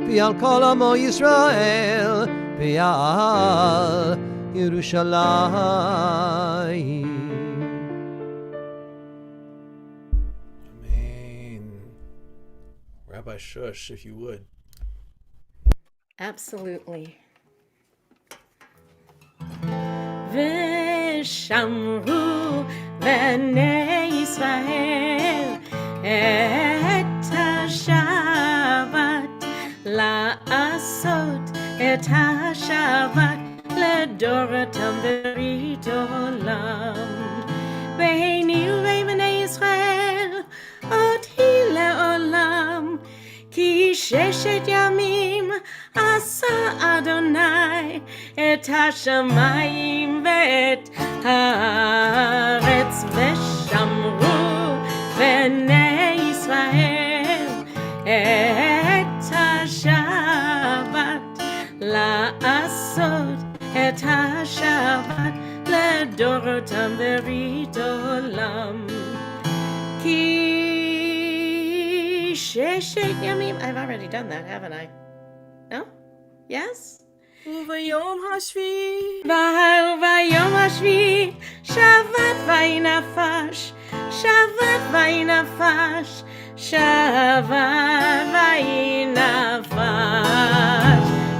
V'al Kol Amo Yisrael V'al Yerushalayim. Amen. Rabbi Shush, if you would. Absolutely. V'shamru b'nei Yisrael et ha-shavat la'asot et ha-shavat לדורתם ברית עולם. והני ובני ישראל אותי לעולם, כי ששת ימים עשה אדוני את השמיים ואת הארץ, ושמרו בני ישראל את השבת לעשות את השבת לדורותם ברית עולם. כי ששת ימים, I've already done that, haven't I? No? Yes? וביום השביעי וביום השביעי שבת ויהי נפש, שבת ויהי נפש, שבת ויהי נפש.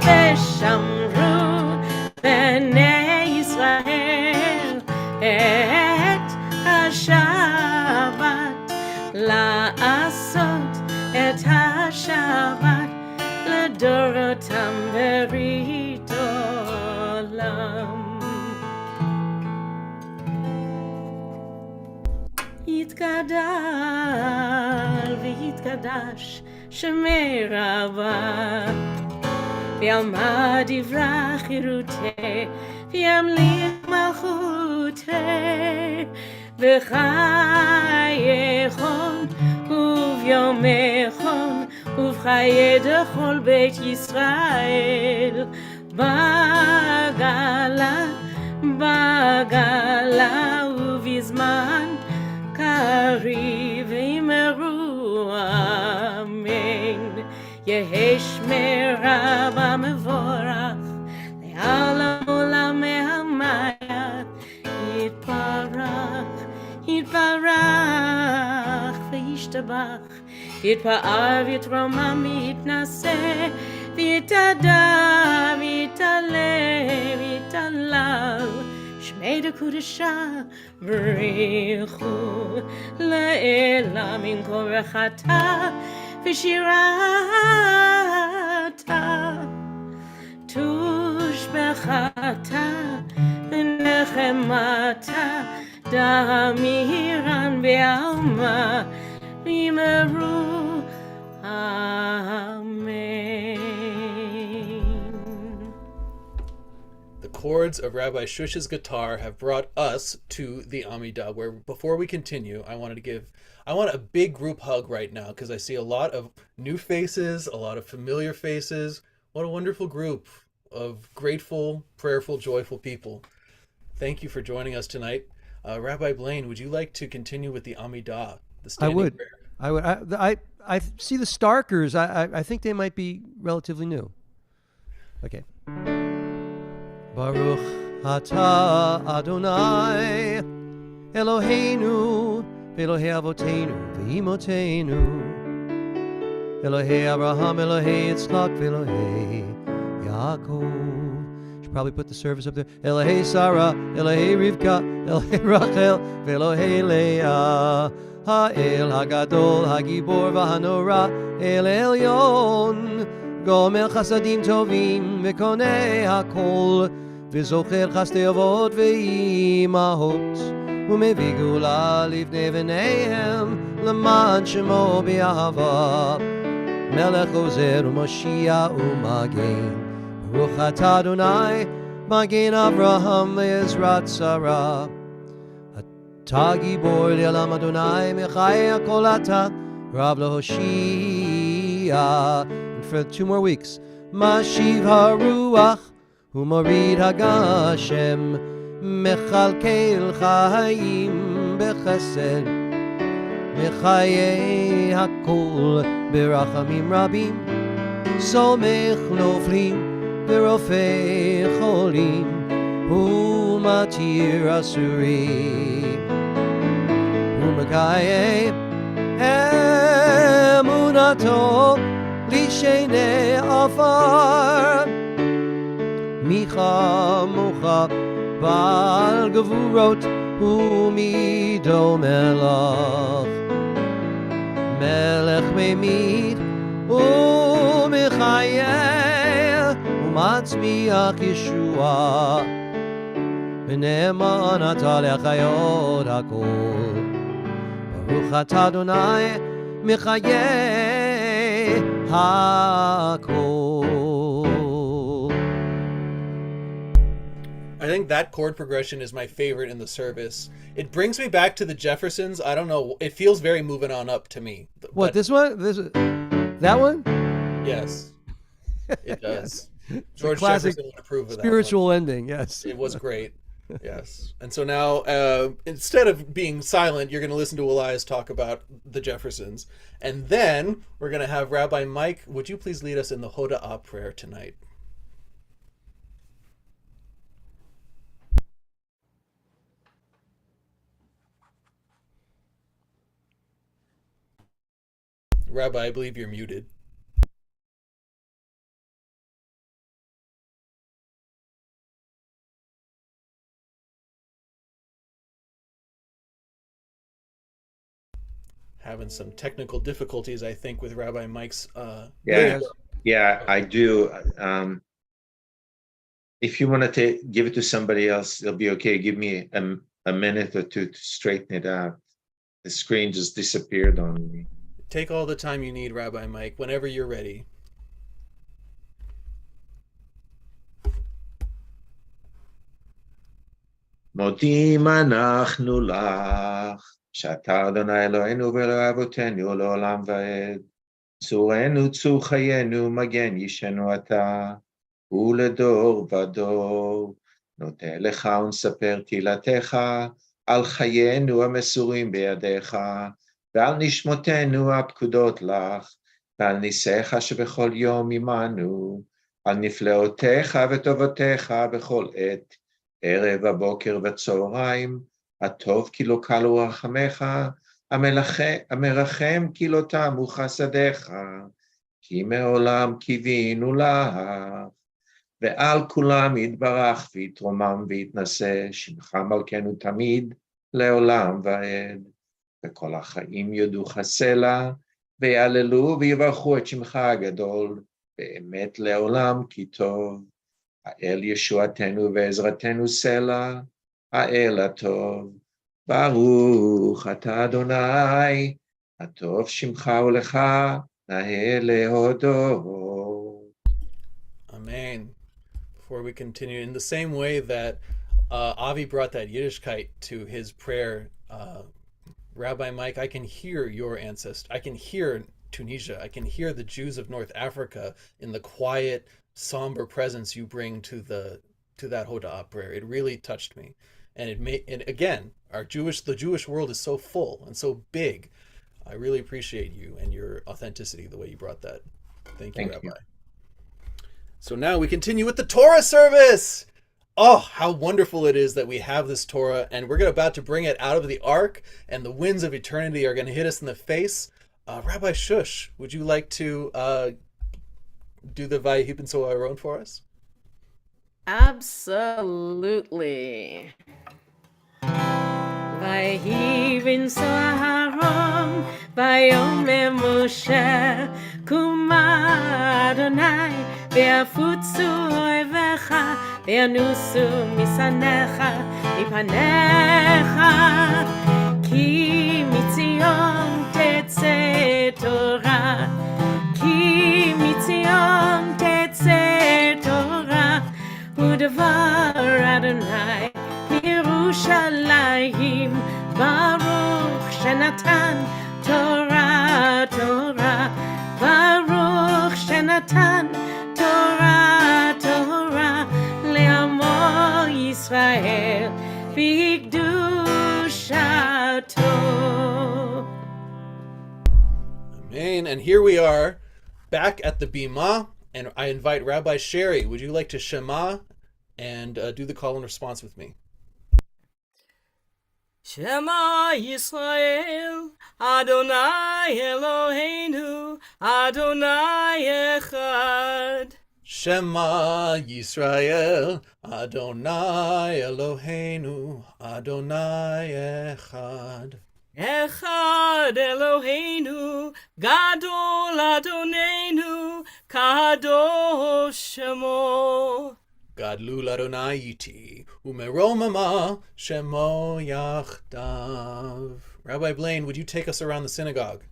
ושמרו בני ישראל את השבת לעשות את השבת לדורותם ברית עולם. יתגדל ויתקדש שמי רבה וילמד יברח חירותי וימליך מלכותי בחייכון וביומכון ובחיי דכל בית ישראל בגלה ובזמן קריב אמרו אמן. יהי שמרה במבורך לעולם עולם מהמעיין יתברך וישתבח יתפאר ויתרומם ויתנשא ויתהדר ויתעלה ויתהלל שמי דקודשה בריחו לעילם עם כורחתה ושירתה תושבחתה ונחמתה דמירן בעלמה ויאמרו amen. The chords of Rabbi Shush's guitar have brought us to the Amidah, where before we continue, I want a big group hug right now because I see a lot of new faces, a lot of familiar faces. What a wonderful group of grateful, prayerful, joyful people. Thank you for joining us tonight. Rabbi Blaine, would you like to continue with the Amidah, the standing prayer? I would. I see the Starkers. I think they might be relatively new. Okay. Baruch atah Adonai Eloheinu Elohei Avotenu Ve'imotenu Elohei Abraham Elohei Yitzchak Elohei Yaakov. Should probably put the service up there. Elohei Sarah Elohei Rivka Elohei Rachel Elohei Leah Ha'el Hagadol Hagibor V'Hanora El Elyon Gomer Chasadim Tovim V'Konei Hakol V'Zocher Chastei Avot V'Imahot U'Mevii Geula Livnei V'neihem L'man Shemo B'Ahava Melech Ozer U'Moshiach U'Magen Baruch atah Adonai Magen Avraham Ve'ezrat Sarah Atah Gibor Le'olam Adonai Mechai Hakol Atah Rav L'Hoshia. And for 2 more weeks, Mashiv HaRuach U'Morid HaGashem Mechalkel Chaim Bechesed Mechayei Hakol Berachamim Rabim Somech Noflim Berofei Cholim U'Matir Asurim U'Mekayei Emunato Lishenei Afar Micha Mocha Bal Gevurot U'Mido Melach Melech Memid U'Mechayeh U'Matzmiach Yeshua V'ne'eman atah le'achayot hakol Baruch atah Adonai Mechayeh hakol. I think that chord progression is my favorite in the service. It brings me back to the Jeffersons. I don't know. It feels very moving on up to me. What, this one? That one? Yes, it does. Yes. George Classic Jefferson would approve of that. spiritual ending, yes. It was great. Yes. And so now, instead of being silent, you're going to listen to Elias talk about the Jeffersons. And then we're going to have Rabbi Mike. Would you please lead us in the Hoda'ah prayer tonight? Rabbi, I believe you're muted. Having some technical difficulties, I think, with Rabbi Mike's. Yeah, I do. If you want to give it to somebody else, it'll be okay. Give me a minute or two to straighten it out. The screen just disappeared on me. Take all the time you need, Rabbi Mike, whenever you're ready. מודים אנחנו לך, שאתה אדוני אלוהינו ואלוהי אבותינו לעולם ועד. צורנו צור חיינו, מגן ישנו אתה, ולדור ודור. נודה לך ונספר תהילתך, על חיינו המסורים בידיך, ועל נשמותינו הפקודות לך, ועל ניסיך שבכל יום עמנו, על נפלאותיך וטובותיך בכל עת, ערב הבוקר וצהריים, הטוב כי לא קלו רחמך, המרחם כי לא תמו חסדיך, כי מעולם קיווינו לך. ועל כולם יתברך ויתרומם ויתנשא, שמך מלכנו תמיד, לעולם ועד. וכל החיים יודוך סלע, ויעללו ויברכו את שמך הגדול, באמת לעולם כי טוב. האל ישועתנו ועזרתנו סלע, האל הטוב. ברוך אתה אדוני, הטוב שמך ולך, נאה להודות. Amen. Before we continue, in the same way that Avi brought that Yiddishkeit to his prayer, Rabbi Mike, I can hear your ancestor. I can hear Tunisia. I can hear the Jews of North Africa in the quiet, somber presence you bring to that Hoda'ah prayer. It really touched me, and again, the Jewish world is so full and so big. I really appreciate you and your authenticity, the way you brought that. Thank you, Rabbi. So now we continue with the Torah service. Oh, how wonderful it is that we have this Torah, and we're about to bring it out of the ark, and the winds of eternity are going to hit us in the face. Rabbi Shush, would you like to do the Vayehi B'So Aaron for us? Absolutely. Vayehi B'So Aaron, Vayomer Moshe, Kuma Adonai, Ve'afutzu oivecha, ve'anusu misanecha, mipanecha, ki mitzion tetze Torah, ki mitzion tetze Torah, u'devar Adonai miYerushalayim, Baruch shenatan Torah, Torah, Baruch shenatan Torah, Torah, le'amo Yisrael, v'ikdushato. Amen. And here we are, back at the Bima, and I invite Rabbi Sherry. Would you like to Shema and do the call and response with me? Shema Yisrael, Adonai Eloheinu, Adonai Echad. Shema Yisrael, Adonai Eloheinu, Adonai Echad. Echad Eloheinu, Gadol Adonenu, Kadosh Shemo. Gadlu l'Adonai iti, umeromama shemo yachdav. Rabbi Blaine, would you take us around the synagogue?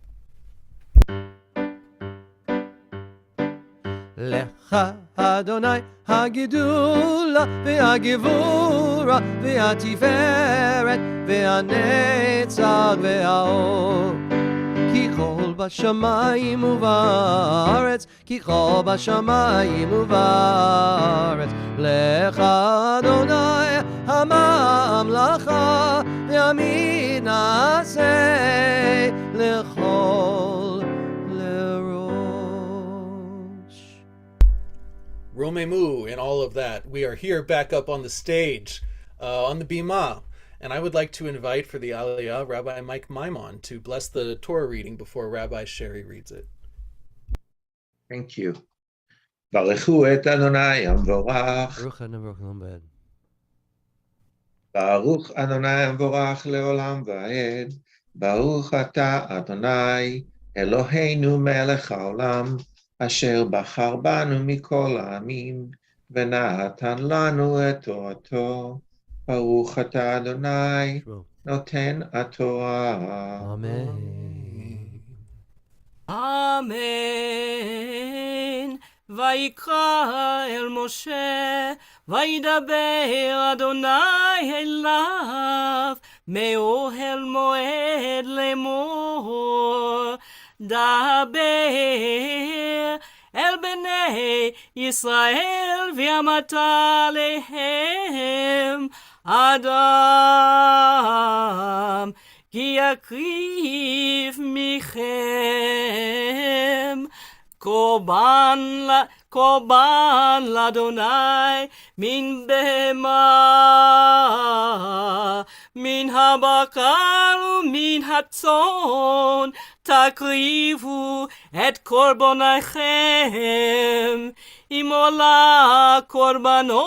Lecha Adonai hagidula ve'hagivura ve'hatiferet ve'hanetzach ve'haor. כי כל בשמיים ובארץ, כי כל בשמיים ובארץ, לך אדוני הממלכה, ועמי נעשה לכל לראש. Romemu and all of that. We are here back up on the stage, on the Bima. And I would like to invite for the Aliyah, Rabbi Mike Maimon, to bless the Torah reading before Rabbi Sherry reads it. Thank you. ברכו את אדוני המבורך. ברוך אדוני המבורך לעולם ועד. ברוך אתה אדוני אלוהינו מלך העולם, אשר בחר בנו מכל העמים, ונתן לנו את תורתו. ברוך אתה אדוני, Shmuel. נותן התורה. Amen. אמן. ויקרא אל משה, וידבר אדוני אליו, מאוהל מועד לאמור. דבר אל בני ישראל ואמרת עליהם, אדם כי יקריב מכם קורבן לאדוני מן בהמה, מן הבקר ומן הצאן תקריבו את קורבניכם. אם עולה קורבנו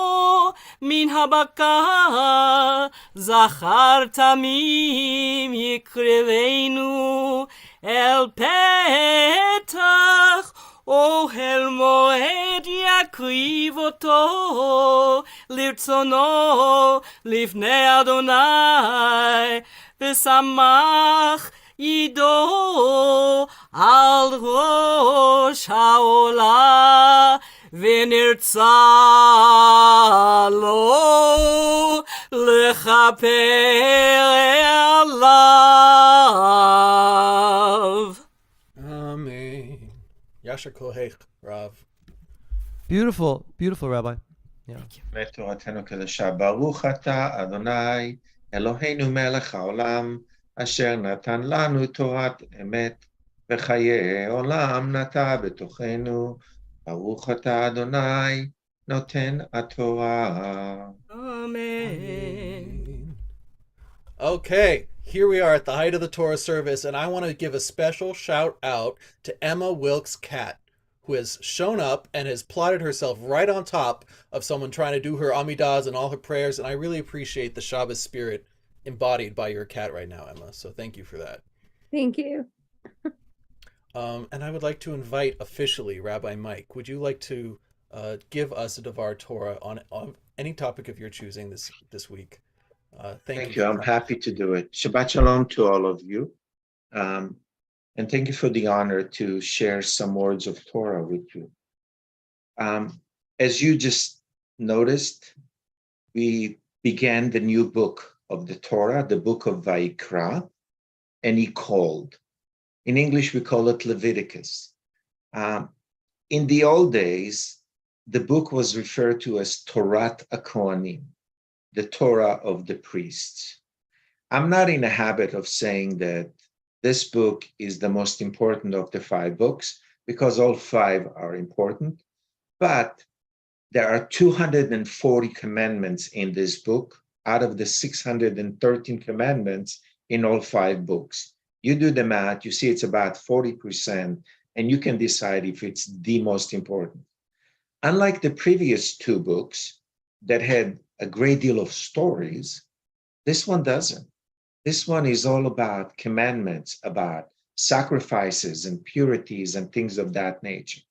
מן הבקר, זכר תמים יקרבנו אל פתח אוהל מועד, יקריב אותו לרצונו לפני אדוני, ושמח ידו על ראש העולה, ונרצה לו לכפר עליו. Amen. Yasher Kohech, Rav. Beautiful, beautiful, Rabbi. ותורתנו קדושה. ברוך אתה אדוני אלוהינו מלך העולם, אשר נתן לנו תורת אמת, וחיי עולם נטע בתוכנו. ברוך אתה אדוני נותן התורה. Amen. Okay, here we are at the height of the Torah service, and I want to give a special shout out to Emma Wilkes Cat, who has shown up and has plotted herself right on top of someone trying to do her Amidas and all her prayers, and I really appreciate the Shabbos spirit embodied by your cat right now, Emma, so thank you for that. Thank you. And I would like to invite officially Rabbi Mike. Would you like to give us a Devar Torah on any topic of your choosing this week? Thank you. I'm happy to do it. Shabbat Shalom to all of you. And thank you for the honor to share some words of Torah with you. As you just noticed, we began the new book of the Torah, the book of Vayikra, and he called. In English, we call it Leviticus. In the old days, the book was referred to as Torat HaKohanim, the Torah of the priests. I'm not in the habit of saying that this book is the most important of the 5 books, because all 5 are important, but there are 240 commandments in this book out of the 613 commandments in all 5 books. You do the math, you see it's about 40%, and you can decide if it's the most important. Unlike the previous 2 books that had a great deal of stories, this one doesn't. This one is all about commandments, about sacrifices and purities and things of that nature.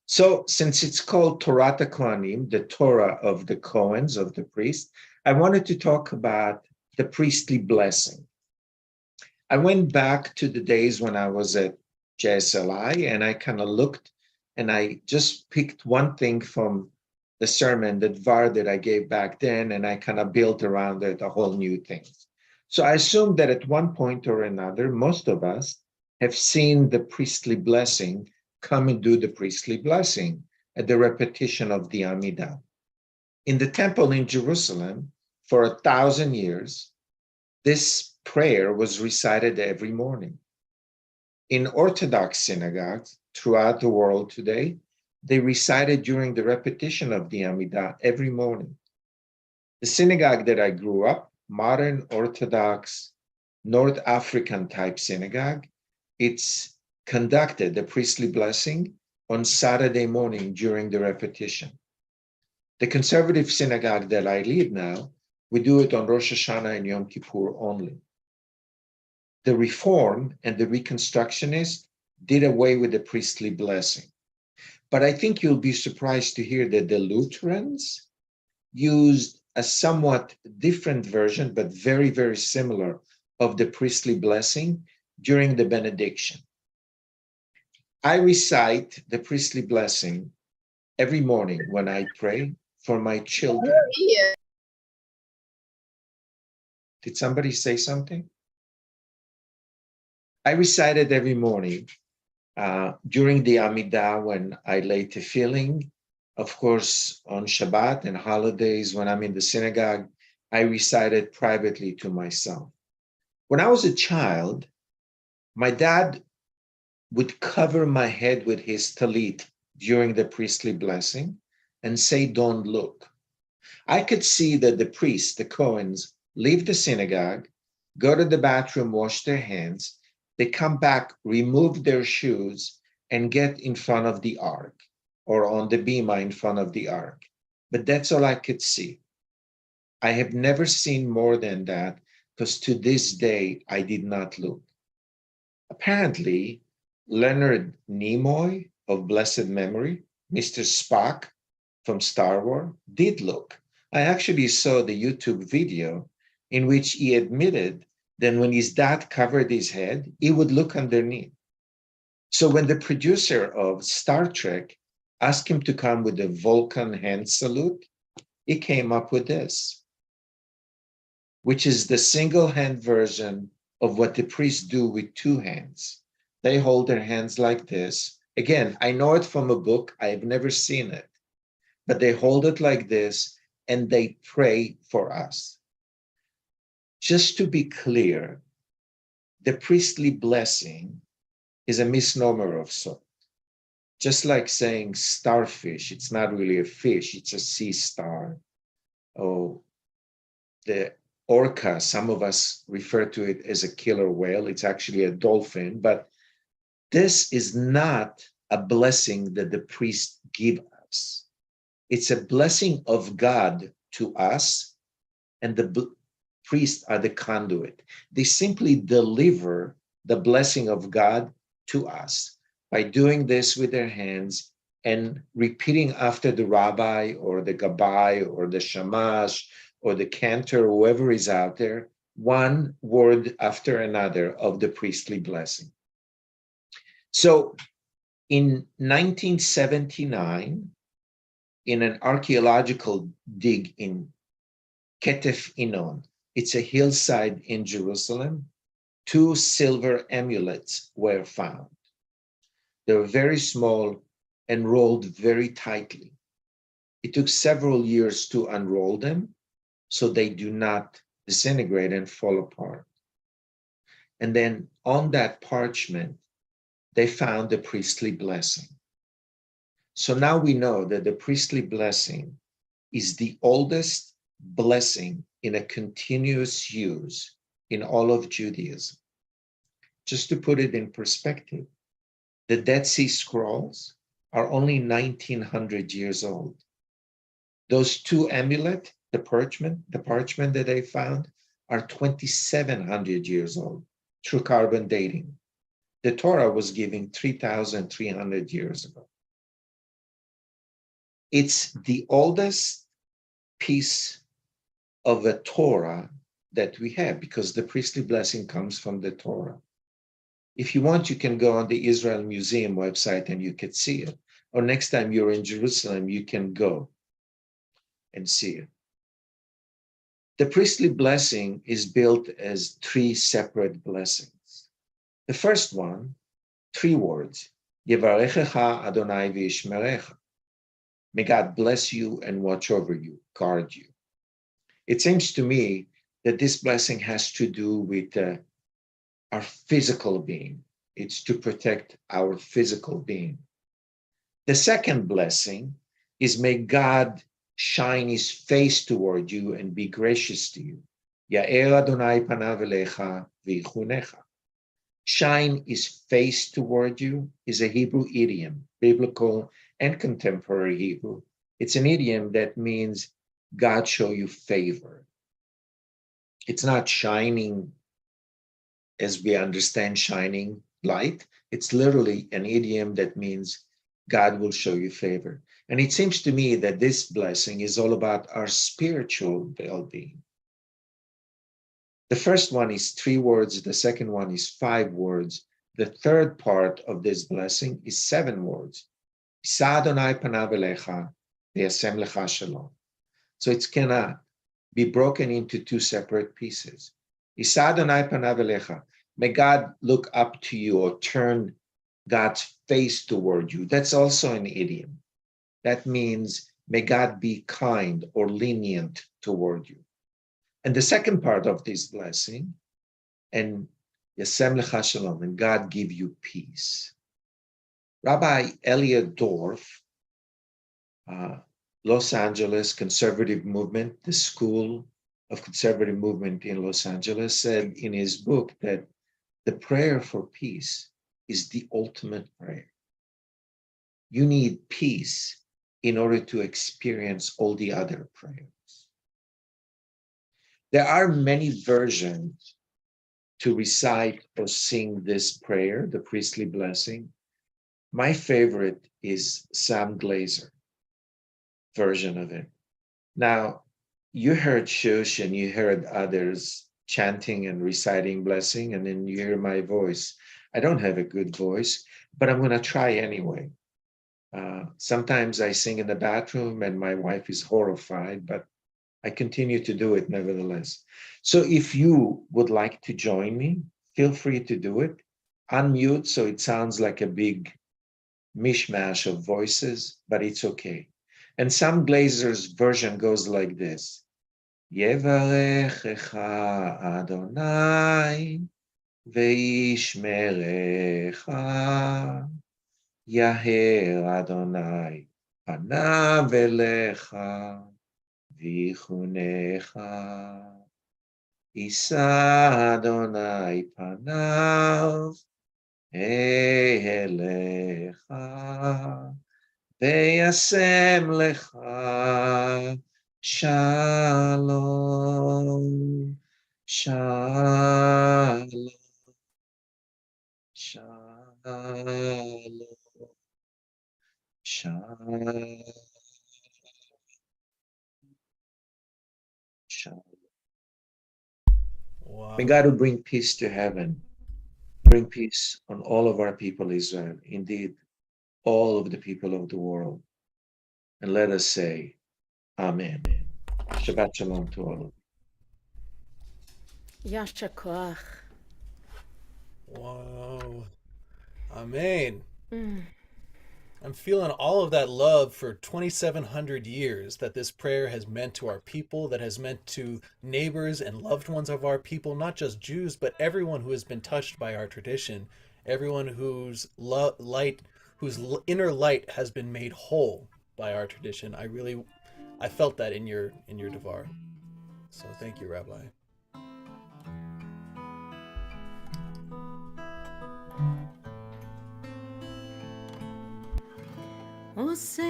So since it's called Torat HaKohanim, the Torah of the Cohens, of the priests, I wanted to talk about the priestly blessing. I went back to the days when I was at JSLI, and I kind of looked, and I just picked one thing from the sermon, the Dvar that I gave back then, and I kind of built around it a whole new thing. So I assume that at one point or another, most of us have seen the priestly blessing come and do the priestly blessing at the repetition of the Amidah. In the temple in Jerusalem, for 1,000 years, this prayer was recited every morning. In Orthodox synagogues throughout the world today, they recited during the repetition of the Amidah every morning. The synagogue that I grew up, modern Orthodox, North African type synagogue, it's conducted, the priestly blessing, on Saturday morning during the repetition. The conservative synagogue that I lead now, we do it on Rosh Hashanah and Yom Kippur only. The Reform and the Reconstructionists did away with the priestly blessing. But I think you'll be surprised to hear that the Lutherans used a somewhat different version, but very, very similar, of the priestly blessing during the benediction. I recite the priestly blessing every morning when I pray for my children. Did somebody say something? I recite it every morning during the Amidah when I lay tefillin. Of course, on Shabbat and holidays when I'm in the synagogue, I recite it privately to myself. When I was a child, my dad would cover my head with his talit during the priestly blessing and say, "Don't look." I could see that the priests, the Cohens, leave the synagogue, go to the bathroom, wash their hands, they come back, remove their shoes, and get in front of the ark or on the bima in front of the ark. But that's all I could see. I have never seen more than that because to this day, I did not look. Apparently, Leonard Nimoy of blessed memory, Mr. Spock from Star Wars, did look. I actually saw the YouTube video in which he admitted that when his dad covered his head, he would look underneath. So when the producer of Star Trek asked him to come with a Vulcan hand salute, he came up with this, which is the single hand version of what the priests do with two hands. They hold their hands like this. Again, I know it from a book. I have never seen it, but they hold it like this and they pray for us. Just to be clear, the priestly blessing is a misnomer of sort. Just like saying starfish, it's not really a fish, it's a sea star. Oh, the orca, some of us refer to it as a killer whale. It's actually a dolphin, but this is not a blessing that the priests give us. It's a blessing of God to us, and the priests are the conduit. They simply deliver the blessing of God to us by doing this with their hands and repeating after the rabbi or the gabbai or the shamash or the cantor, whoever is out there, one word after another of the priestly blessing. So in 1979, in an archaeological dig in Ketef Inon, it's a hillside in Jerusalem, 2 silver amulets were found. They were very small and rolled very tightly. It took several years to unroll them so they do not disintegrate and fall apart. And then on that parchment, they found the priestly blessing. So now we know that the priestly blessing is the oldest blessing in a continuous use in all of Judaism. Just to put it in perspective, the Dead Sea Scrolls are only 1900 years old. Those 2 amulets, the parchment that they found, are 2700 years old through carbon dating. The Torah was given 3,300 years ago. It's the oldest piece of a Torah that we have because the priestly blessing comes from the Torah. If you want, you can go on the Israel Museum website and you can see it. Or next time you're in Jerusalem, you can go and see it. The priestly blessing is built as 3 separate blessings. The first one, 3 words, Yevarechecha Adonai v'yishmerecha. May God bless you and watch over you, guard you. It seems to me that this blessing has to do with our physical being. It's to protect our physical being. The second blessing is may God shine his face toward you and be gracious to you. Ya'er Adonai panav elecha v'yichunecha. Shine his face toward you is a Hebrew idiom, biblical and contemporary Hebrew. It's an idiom that means God show you favor. It's not shining as we understand shining light. It's literally an idiom that means God will show you favor. And it seems to me that this blessing is all about our spiritual well-being. The first one is 3 words. The second one is 5 words. The third part of this blessing is 7 words. Yisa Adonai panav elecha v'yasem lecha shalom. So it's cannot be broken into 2 separate pieces. Yisa Adonai panav elecha. May God look up to you or turn God's face toward you. That's also an idiom. That means may God be kind or lenient toward you. And the second part of this blessing, and Yasem lecha shalom, and God give you peace. Rabbi Elliot Dorff, Los Angeles Conservative Movement, the School of Conservative Movement in Los Angeles, said in his book that the prayer for peace is the ultimate prayer. You need peace in order to experience all the other prayers. There are many versions to recite or sing this prayer, the priestly blessing. My favorite is Sam Glazer version of it. Now, you heard Shush and you heard others chanting and reciting blessing, and then you hear my voice. I don't have a good voice, but I'm going to try anyway. Sometimes I sing in the bathroom and my wife is horrified, but I continue to do it nevertheless. So if you would like to join me, feel free to do it. Unmute so it sounds like a big mishmash of voices, but it's okay. And Sam Glazer's version goes like this. Yevarechecha Adonai veishmerecha Yaher Adonai panav elecha vichunecha Yisa Adonai panav elecha v'yasem lecha shalom, shalom, shalom, shalom, shalom. Wow. May God who bring peace to heaven, bring peace on all of our people Israel, indeed, all of the people of the world. And let us say, Amen. Shabbat Shalom to all of you. Yasher koach. Wow. Amen. I'm feeling all of that love for 2,700 years that this prayer has meant to our people, that has meant to neighbors and loved ones of our people, not just Jews, but everyone who has been touched by our tradition, everyone whose inner light has been made whole by our tradition. I felt that in your Devar. So thank you, Rabbi. עושה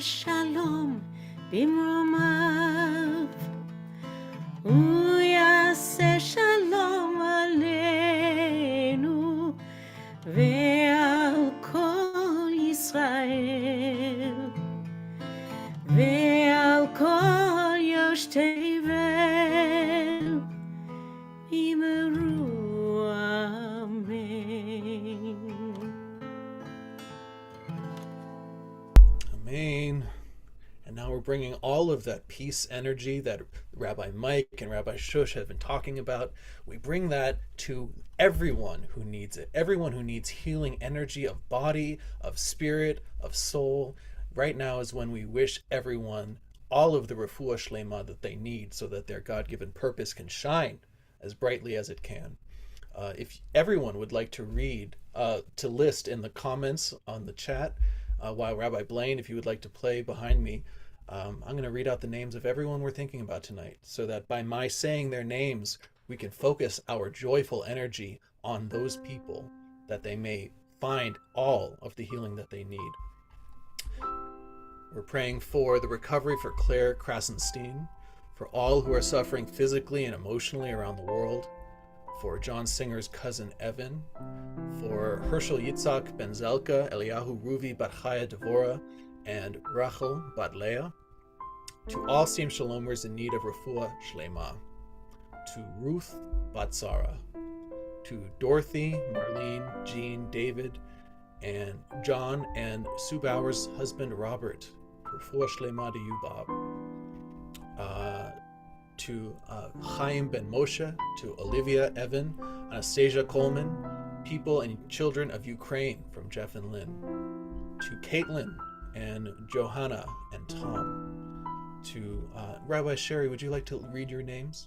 שלום במרומיו, הוא יעשה שלום עלינו ועל כל ישראל ועל כל יושבי תבל אמרו אמן. Amen. And now we're bringing all of that peace energy that Rabbi Mike and Rabbi Shush have been talking about. We bring that to everyone who needs it. Everyone who needs healing energy of body, of spirit, of soul. Right now is when we wish everyone all of the refuah shlema that they need so that their God-given purpose can shine as brightly as it can. If everyone would like to read, to list in the comments on the chat, while Rabbi Blaine, if you would like to play behind me, I'm going to read out the names of everyone we're thinking about tonight, so that by my saying their names, we can focus our joyful energy on those people, that they may find all of the healing that they need. We're praying for the recovery for Claire Krasenstein, for all who are suffering physically and emotionally around the world, for John Singer's cousin Evan, for Herschel Yitzhak Ben Zelka, Eliyahu Ruvi Bat Chaya Devora, and Rachel bat Leah, to all Sim Shalomers in need of refuah shlema, to Ruth bat Sarah, to Dorothy, Marlene, Jean, David, and John and Sue Bauer's husband Robert, refuah shlema to you, Bob. To Chaim ben Moshe, to Olivia, Evan, Anastasia Coleman, people and children of Ukraine from Jeff and Lynn, to Caitlin and Johanna and Tom, to Rabbi Sherry, would you like to read your names?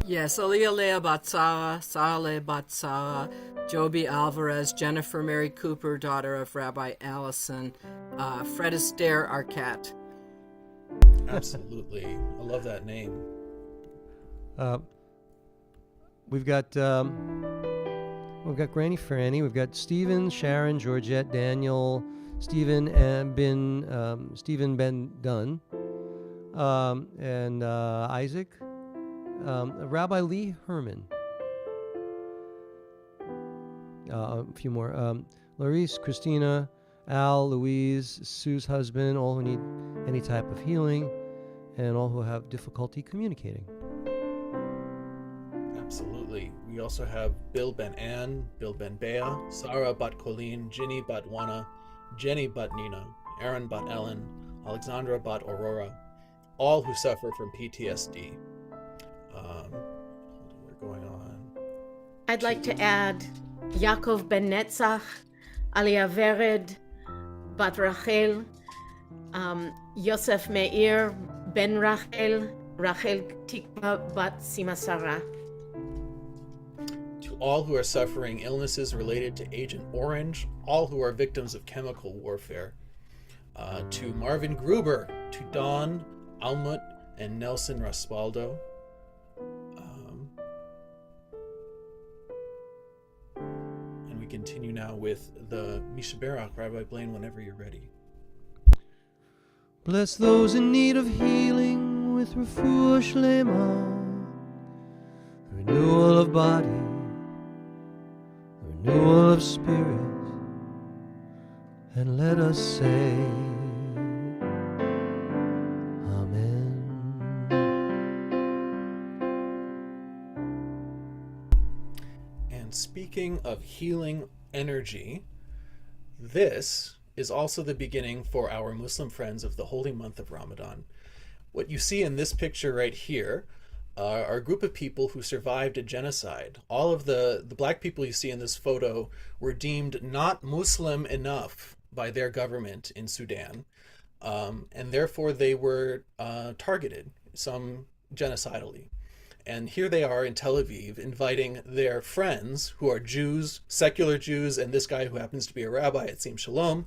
Yes, Aliyah Leah Batsara, Saleh Batsara, Joby Alvarez, Jennifer Mary Cooper, daughter of Rabbi Allison, Fred Astaire Arquette. Absolutely. I love that name. We've got Granny Franny. We've got Stephen, Sharon, Georgette, Daniel, Stephen Ben Dunn, and Isaac, Rabbi Lee Herman. A few more. Laurice, Christina, Al, Louise, Sue's husband, all who need any type of healing, and all who have difficulty communicating. Absolutely. We also have Bill Ben Ann, Bill Ben Bea, Sarah Bat Colleen, Ginny Bat Wana, Jenny Bat Nina, Aaron Bat Ellen, Alexandra Bat Aurora, all who suffer from PTSD. We're going on. I'd like to add Yaakov ben Netzach, Aliyah Vered, Bat Rachel, Yosef Meir, Ben Rachel, Rachel Tikva Bat Simasara. To all who are suffering illnesses related to Agent Orange, all who are victims of chemical warfare. To Marvin Gruber, to Dawn, Almut, and Nelson Raspaldo. And we continue now with the Mishaberach, Rabbi Blaine, whenever you're ready. Bless those in need of healing with refuah shlema, renewal of body, renewal of spirit, and let us say Amen. And speaking of healing energy, this is also the beginning for our Muslim friends of the holy month of Ramadan. What you see in this picture right here are a group of people who survived a genocide. All of the black people you see in this photo were deemed not Muslim enough by their government in Sudan, and therefore they were targeted, some genocidally. And here they are in Tel Aviv inviting their friends who are Jews, secular Jews, and this guy who happens to be a rabbi at Sim Shalom,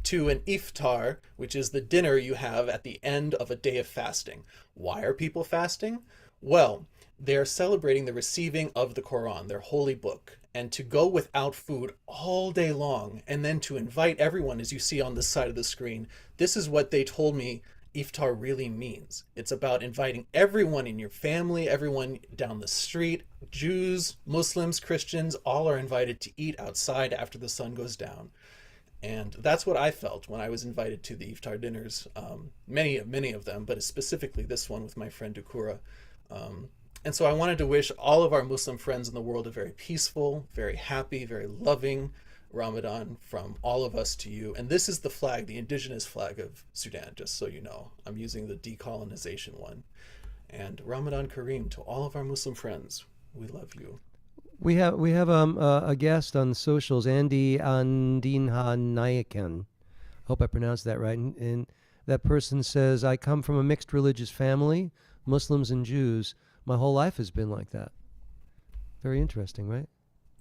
to an iftar, which is the dinner you have at the end of a day of fasting. Why are people fasting? Well, they're celebrating the receiving of the Quran, their holy book, and to go without food all day long, and then to invite everyone, as you see on this side of the screen. This is what they told me iftar really means. It's about inviting everyone in your family, everyone down the street, Jews, Muslims, Christians, all are invited to eat outside after the sun goes down. And that's what I felt when I was invited to the iftar dinners, many of them, but specifically this one with my friend Dukura. And so I wanted to wish all of our Muslim friends in the world a very peaceful, very happy, very loving Ramadan from all of us to you. And this is the flag, the indigenous flag of Sudan, just so you know. I'm using the decolonization one. And Ramadan Kareem to all of our Muslim friends. We love you. We have a guest on the socials, Andy Andinha Nayakan. Hope I pronounced that right. And that person says, I come from a mixed religious family, Muslims and Jews. My whole life has been like that. Very interesting, right?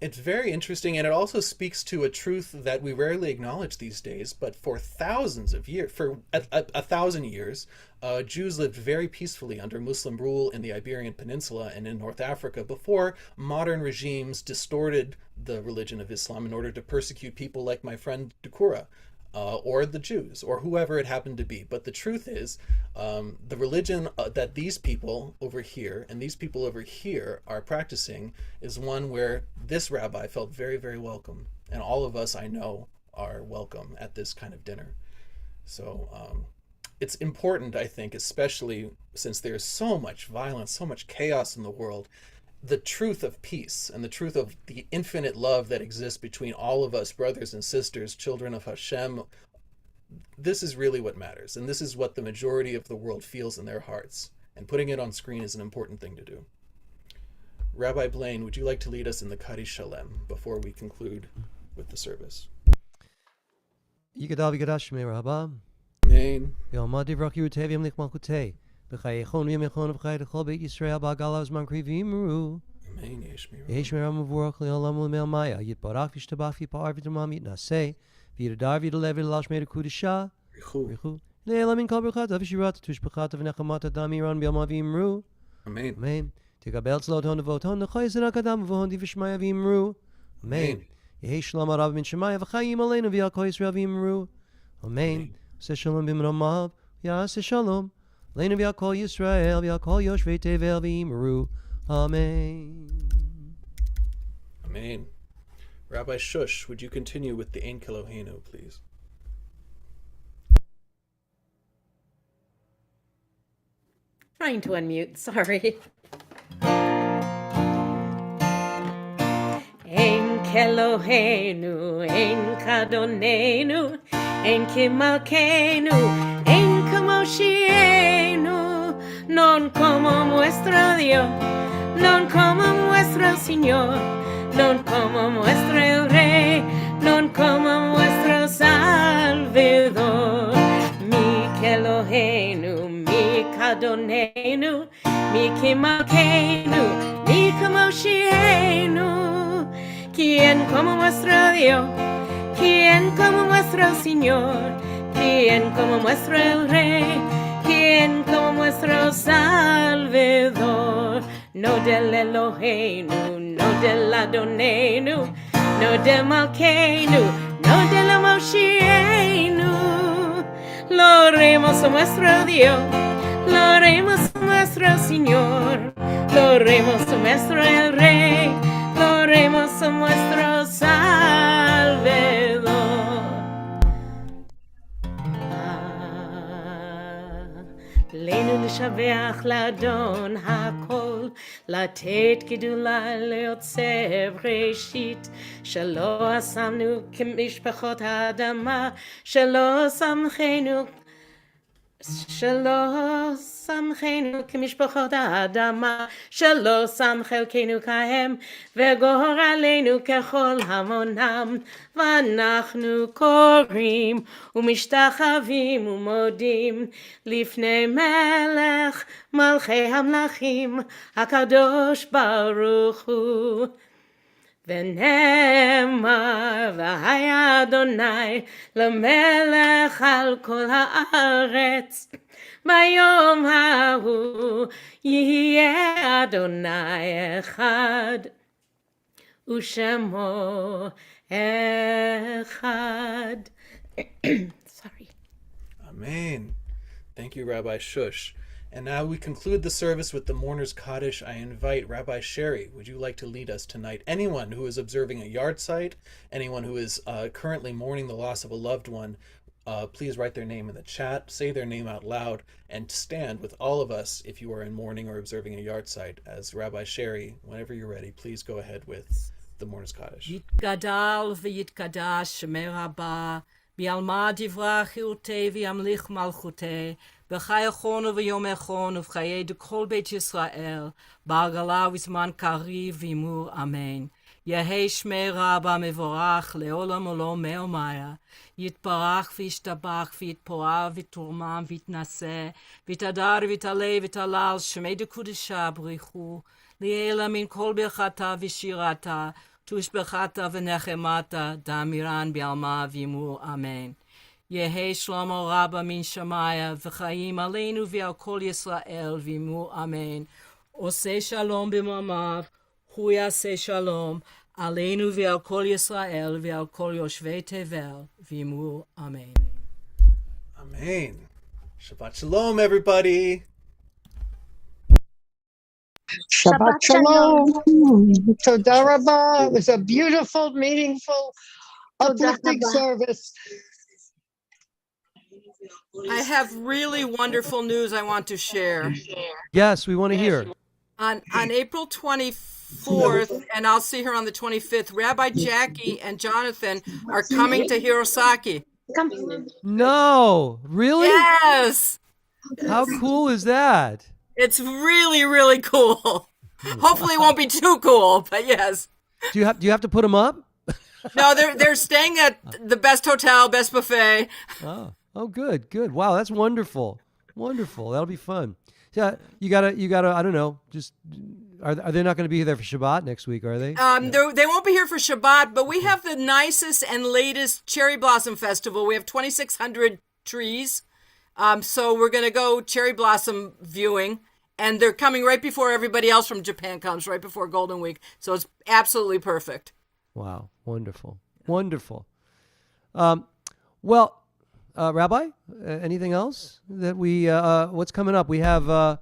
It's very interesting, and it also speaks to a truth that we rarely acknowledge these days, but for thousands of years, for a 1,000 years, Jews lived very peacefully under Muslim rule in the Iberian Peninsula and in North Africa before modern regimes distorted the religion of Islam in order to persecute people like my friend Dukura, or the Jews, or whoever it happened to be. But the truth is, the religion that these people over here and these people over here are practicing is one where this rabbi felt very, very welcome. And all of us, I know, are welcome at this kind of dinner. So it's important, I think, especially since there's so much violence, so much chaos in the world, the truth of peace and the truth of the infinite love that exists between all of us, brothers and sisters, children of Hashem. This is really what matters. And this is what the majority of the world feels in their hearts. And putting it on screen is an important thing to do. Rabbi Blaine, would you like to lead us in the Kaddish Shalem before we conclude with the service? Yigadal Yigadash Shmei Rabba. Amen. Yalmad Divrach Yurtev Yamlich Malchutei. B'chayechon v'yamechon v'chay d'chol Beit Yisrael ba'galav zman kri v'yimru. Amen. Yeshmir. Yeshmir Amavorach Le'olam U'Le'mel Maya. Yitbarach v'shtabach v'yipa'ar v'yidamam yitnaseh. V'yidadar v'yidalev v'yidalashmei d'kudisha. Richu. Le'elam in kol berchata v'shirat tushbechata v'nechamata damiran b'yalma v'yimru. Amen. Amen. Tikabel tzlot hon devot hon nechayzen akadam v'hon di v'shmaya v'yimru. Amen. Yehi shalom arav min shemaya v'chayim aleinu v'yakol Yisrael v'yimru. Amen. Se shalom b'mromav v'yase shalom. Aleinu v'yakol Yisrael v'yakol yoshvei tevel v'yimru. Amen. Amen. Rabbi Shush, would you continue with the Ein Kelohenu, please? Trying to unmute, sorry. Ein Kelohenu, Ein Kadonenu, Ein Kimalkenu, Ein Kamoshienu, non como nuestro Dios, non como nuestro Señor, non como nuestro Rey, non como nuestro Salvador. Mi Kelohenu, mi Kadonenu, mi Kimalkenu, mi Kamoshienu. ¿Quién como nuestro Dios? ¿Quién como nuestro Señor? ¿Quién como nuestro Rey? ¿Quién como nuestro Salvador? No del Eloheinu, no del Adonenu, no del Malkeinu, no del Moshienu. Lo oremos a nuestro Dios, lo oremos a nuestro Señor, lo oremos a nuestro Rey, lo oremos a nuestro Salvador. עלינו לשבח לאדון הכל, לתת גדולה ליוצר בראשית, שלא שמנו כמשפחות האדמה, שלא שמחנו כמשפחות האדמה, שלא שם חלקנו כהם, וגורלנו ככל המונם, ואנחנו קוראים ומשתחווים ומודים לפני מלך מלכי המלכים, הקדוש ברוך הוא. ונאמר והיה אדוני למלך על כל הארץ, ביום ההוא יהיה אדוני אחד ושמו אחד. Sorry. Amen. Thank you, Rabbi Shush. And now we conclude the service with the Mourner's Kaddish. I invite Rabbi Sherry, would you like to lead us tonight? Anyone who is observing a yard site, anyone who is currently mourning the loss of a loved one, please write their name in the chat, say their name out loud, and stand with all of us if you are in mourning or observing a yard site. As Rabbi Sherry, whenever you're ready, please go ahead with the Mourner's Kaddish. יתגדל ויתקדש שמי רבה, בעלמא דברך ירטה וימליך מלכותה, בחייכון וביומכון ובחיי כל בית ישראל, בעגלה וזמן קריב וימור אמן. יהי שמי רבה מבורך לעולם ולא מאומיה, יתברך וישתבח ויתפואר ויתורמם ויתנשא, ויתהדר ויתעלה ויתהלל שמי דקודשה בריחו, לעילא מן כל ברכתה ושירתה, תושבחתה ונחמתה, דמירן בעלמא וימור אמן. יהי שלמה רבה מן שמיה, וחיים עלינו ועל כל ישראל וימור אמן. עושה שלום במרומיו, הוא יעשה שלום עלינו ועל כל ישראל ועל כל יושבי תבל וימור אמן. Amen. Shabbat Shalom, everybody. Shabbat Shalom. Toda Rabba. It was a beautiful, meaningful uplifting service. I have really wonderful news I want to share. Yes, we want to hear. On April 24th, and I'll see her on the 25th, Rabbi Jackie and Jonathan are coming to Hirosaki. No, really? Yes! How cool is that? It's really, really cool. Hopefully it won't be too cool, but yes. Do you have to put them up? No, they're staying at the best hotel, best buffet. Oh, good. Wow, that's wonderful. That'll be fun. Yeah, you gotta. I don't know. Just are they not going to be there for Shabbat next week? Are they? They won't be here for Shabbat, but we have the nicest and latest cherry blossom festival. We have 2,600 trees, so we're going to go cherry blossom viewing, and they're coming right before everybody else from Japan comes, right before Golden Week. So it's absolutely perfect. Wow, wonderful. Well. Rabbi, anything else that we? What's coming up? We have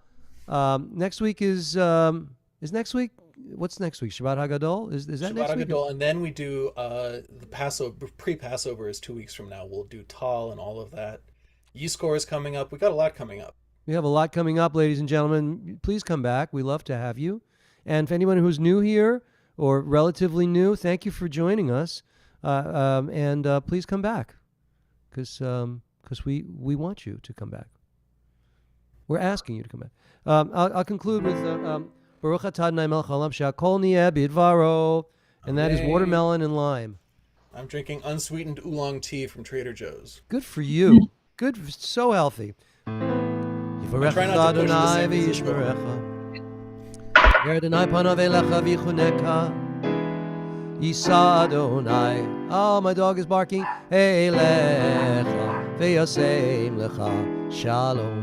next week is next week. What's next week? Shabbat Hagadol is that Shabbat next week? Hagadol, and then we do the Passover. Pre-Passover is 2 weeks from now. We'll do Tal and all of that. Yizkor is coming up. We got a lot coming up. We have a lot coming up, ladies and gentlemen. Please come back. We love to have you. And for anyone who's new here or relatively new, thank you for joining us. And please come back. Because we want you to come back. We're asking you to come back. I'll conclude with Baruch Atah Adonai Melech Haolam She'Hakol Niyeh Bidvaro, and that is watermelon and lime. I'm drinking unsweetened oolong tea from Trader Joe's. Good for you. Good, so healthy. Yivarech try not to push the Adonai same as v'yishmerecha. Yer Adonai panav elecha v'yichuneka. Yisa Adonai. Oh, my dog is barking. Elecha ve'yaseim lecha shalom.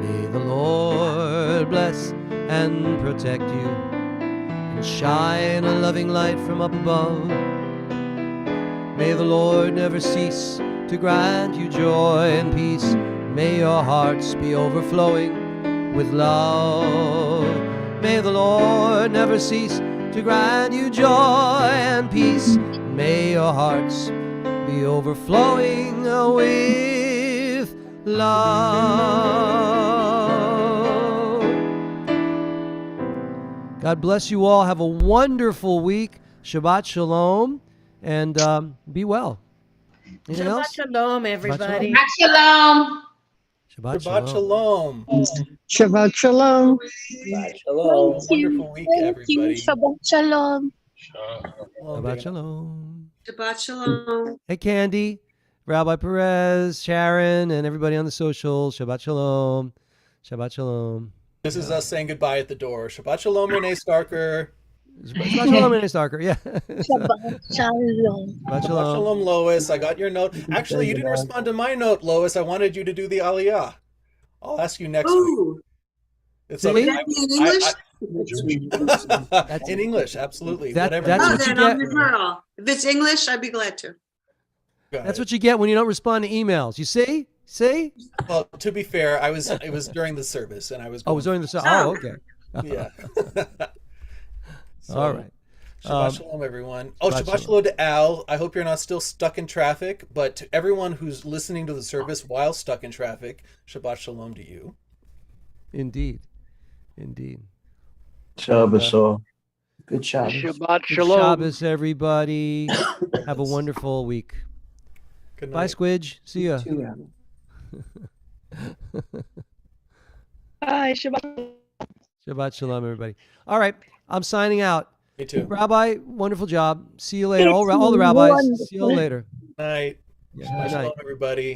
May the Lord bless and protect you, and shine a loving light from up above. May the Lord never cease to grant you joy and peace. May your hearts be overflowing with love. May the Lord never cease to grant you joy and peace. May your hearts be overflowing with love. God bless you all. Have a wonderful week. Shabbat Shalom. And be well. Anything else? Shalom, everybody. Shabbat shalom. Shabbat Shabbat Shalom. Shalom. Shabbat shalom. Wonderful week, everybody. Shabbat shalom. Shabbat Shalom. Shabbat shalom. Hey, Candy, Rabbi Perez, Sharon, and everybody on the socials. Shabbat Shalom. Shabbat Shalom. This is us saying goodbye at the door. Shabbat Shalom, Renee Starker. Shabbat Shalom, Renee Starker. Yeah. Shabbat shalom. Shabbat Shabbat Shalom. Shalom, Lois. I got your note. Actually, you didn't respond to my note, Lois. I wanted you to do the Aliyah. I'll ask you next week. Ooh, It's See? okay. in English? In English, absolutely. That's Oh, what you then I'll get. referral. If it's English, I'd be glad to. That's what you get when you don't respond to emails. You see? See? Well, to be fair, it was during the service, and I was. Oh, it was during the Oh. Oh, okay. Yeah. All right. Shabbat Shalom, everyone. Oh, Shabbat Shabbat Shalom to Al. I hope you're not still stuck in traffic, but to everyone who's listening to the service while stuck in traffic, Shabbat Shalom to you. Indeed. Indeed. Shabbos. Good job. Shabbat Good shalom. Shabbos, everybody. Have a wonderful week. Good Bye, night. Squidge. See ya. Bye. Shabbat. Shabbat Shalom, everybody. All right. I'm signing out. Me too. Rabbi, wonderful job. See you later. All the rabbis. See you all later. Night. Yeah, Shabbat good night. Shalom, everybody.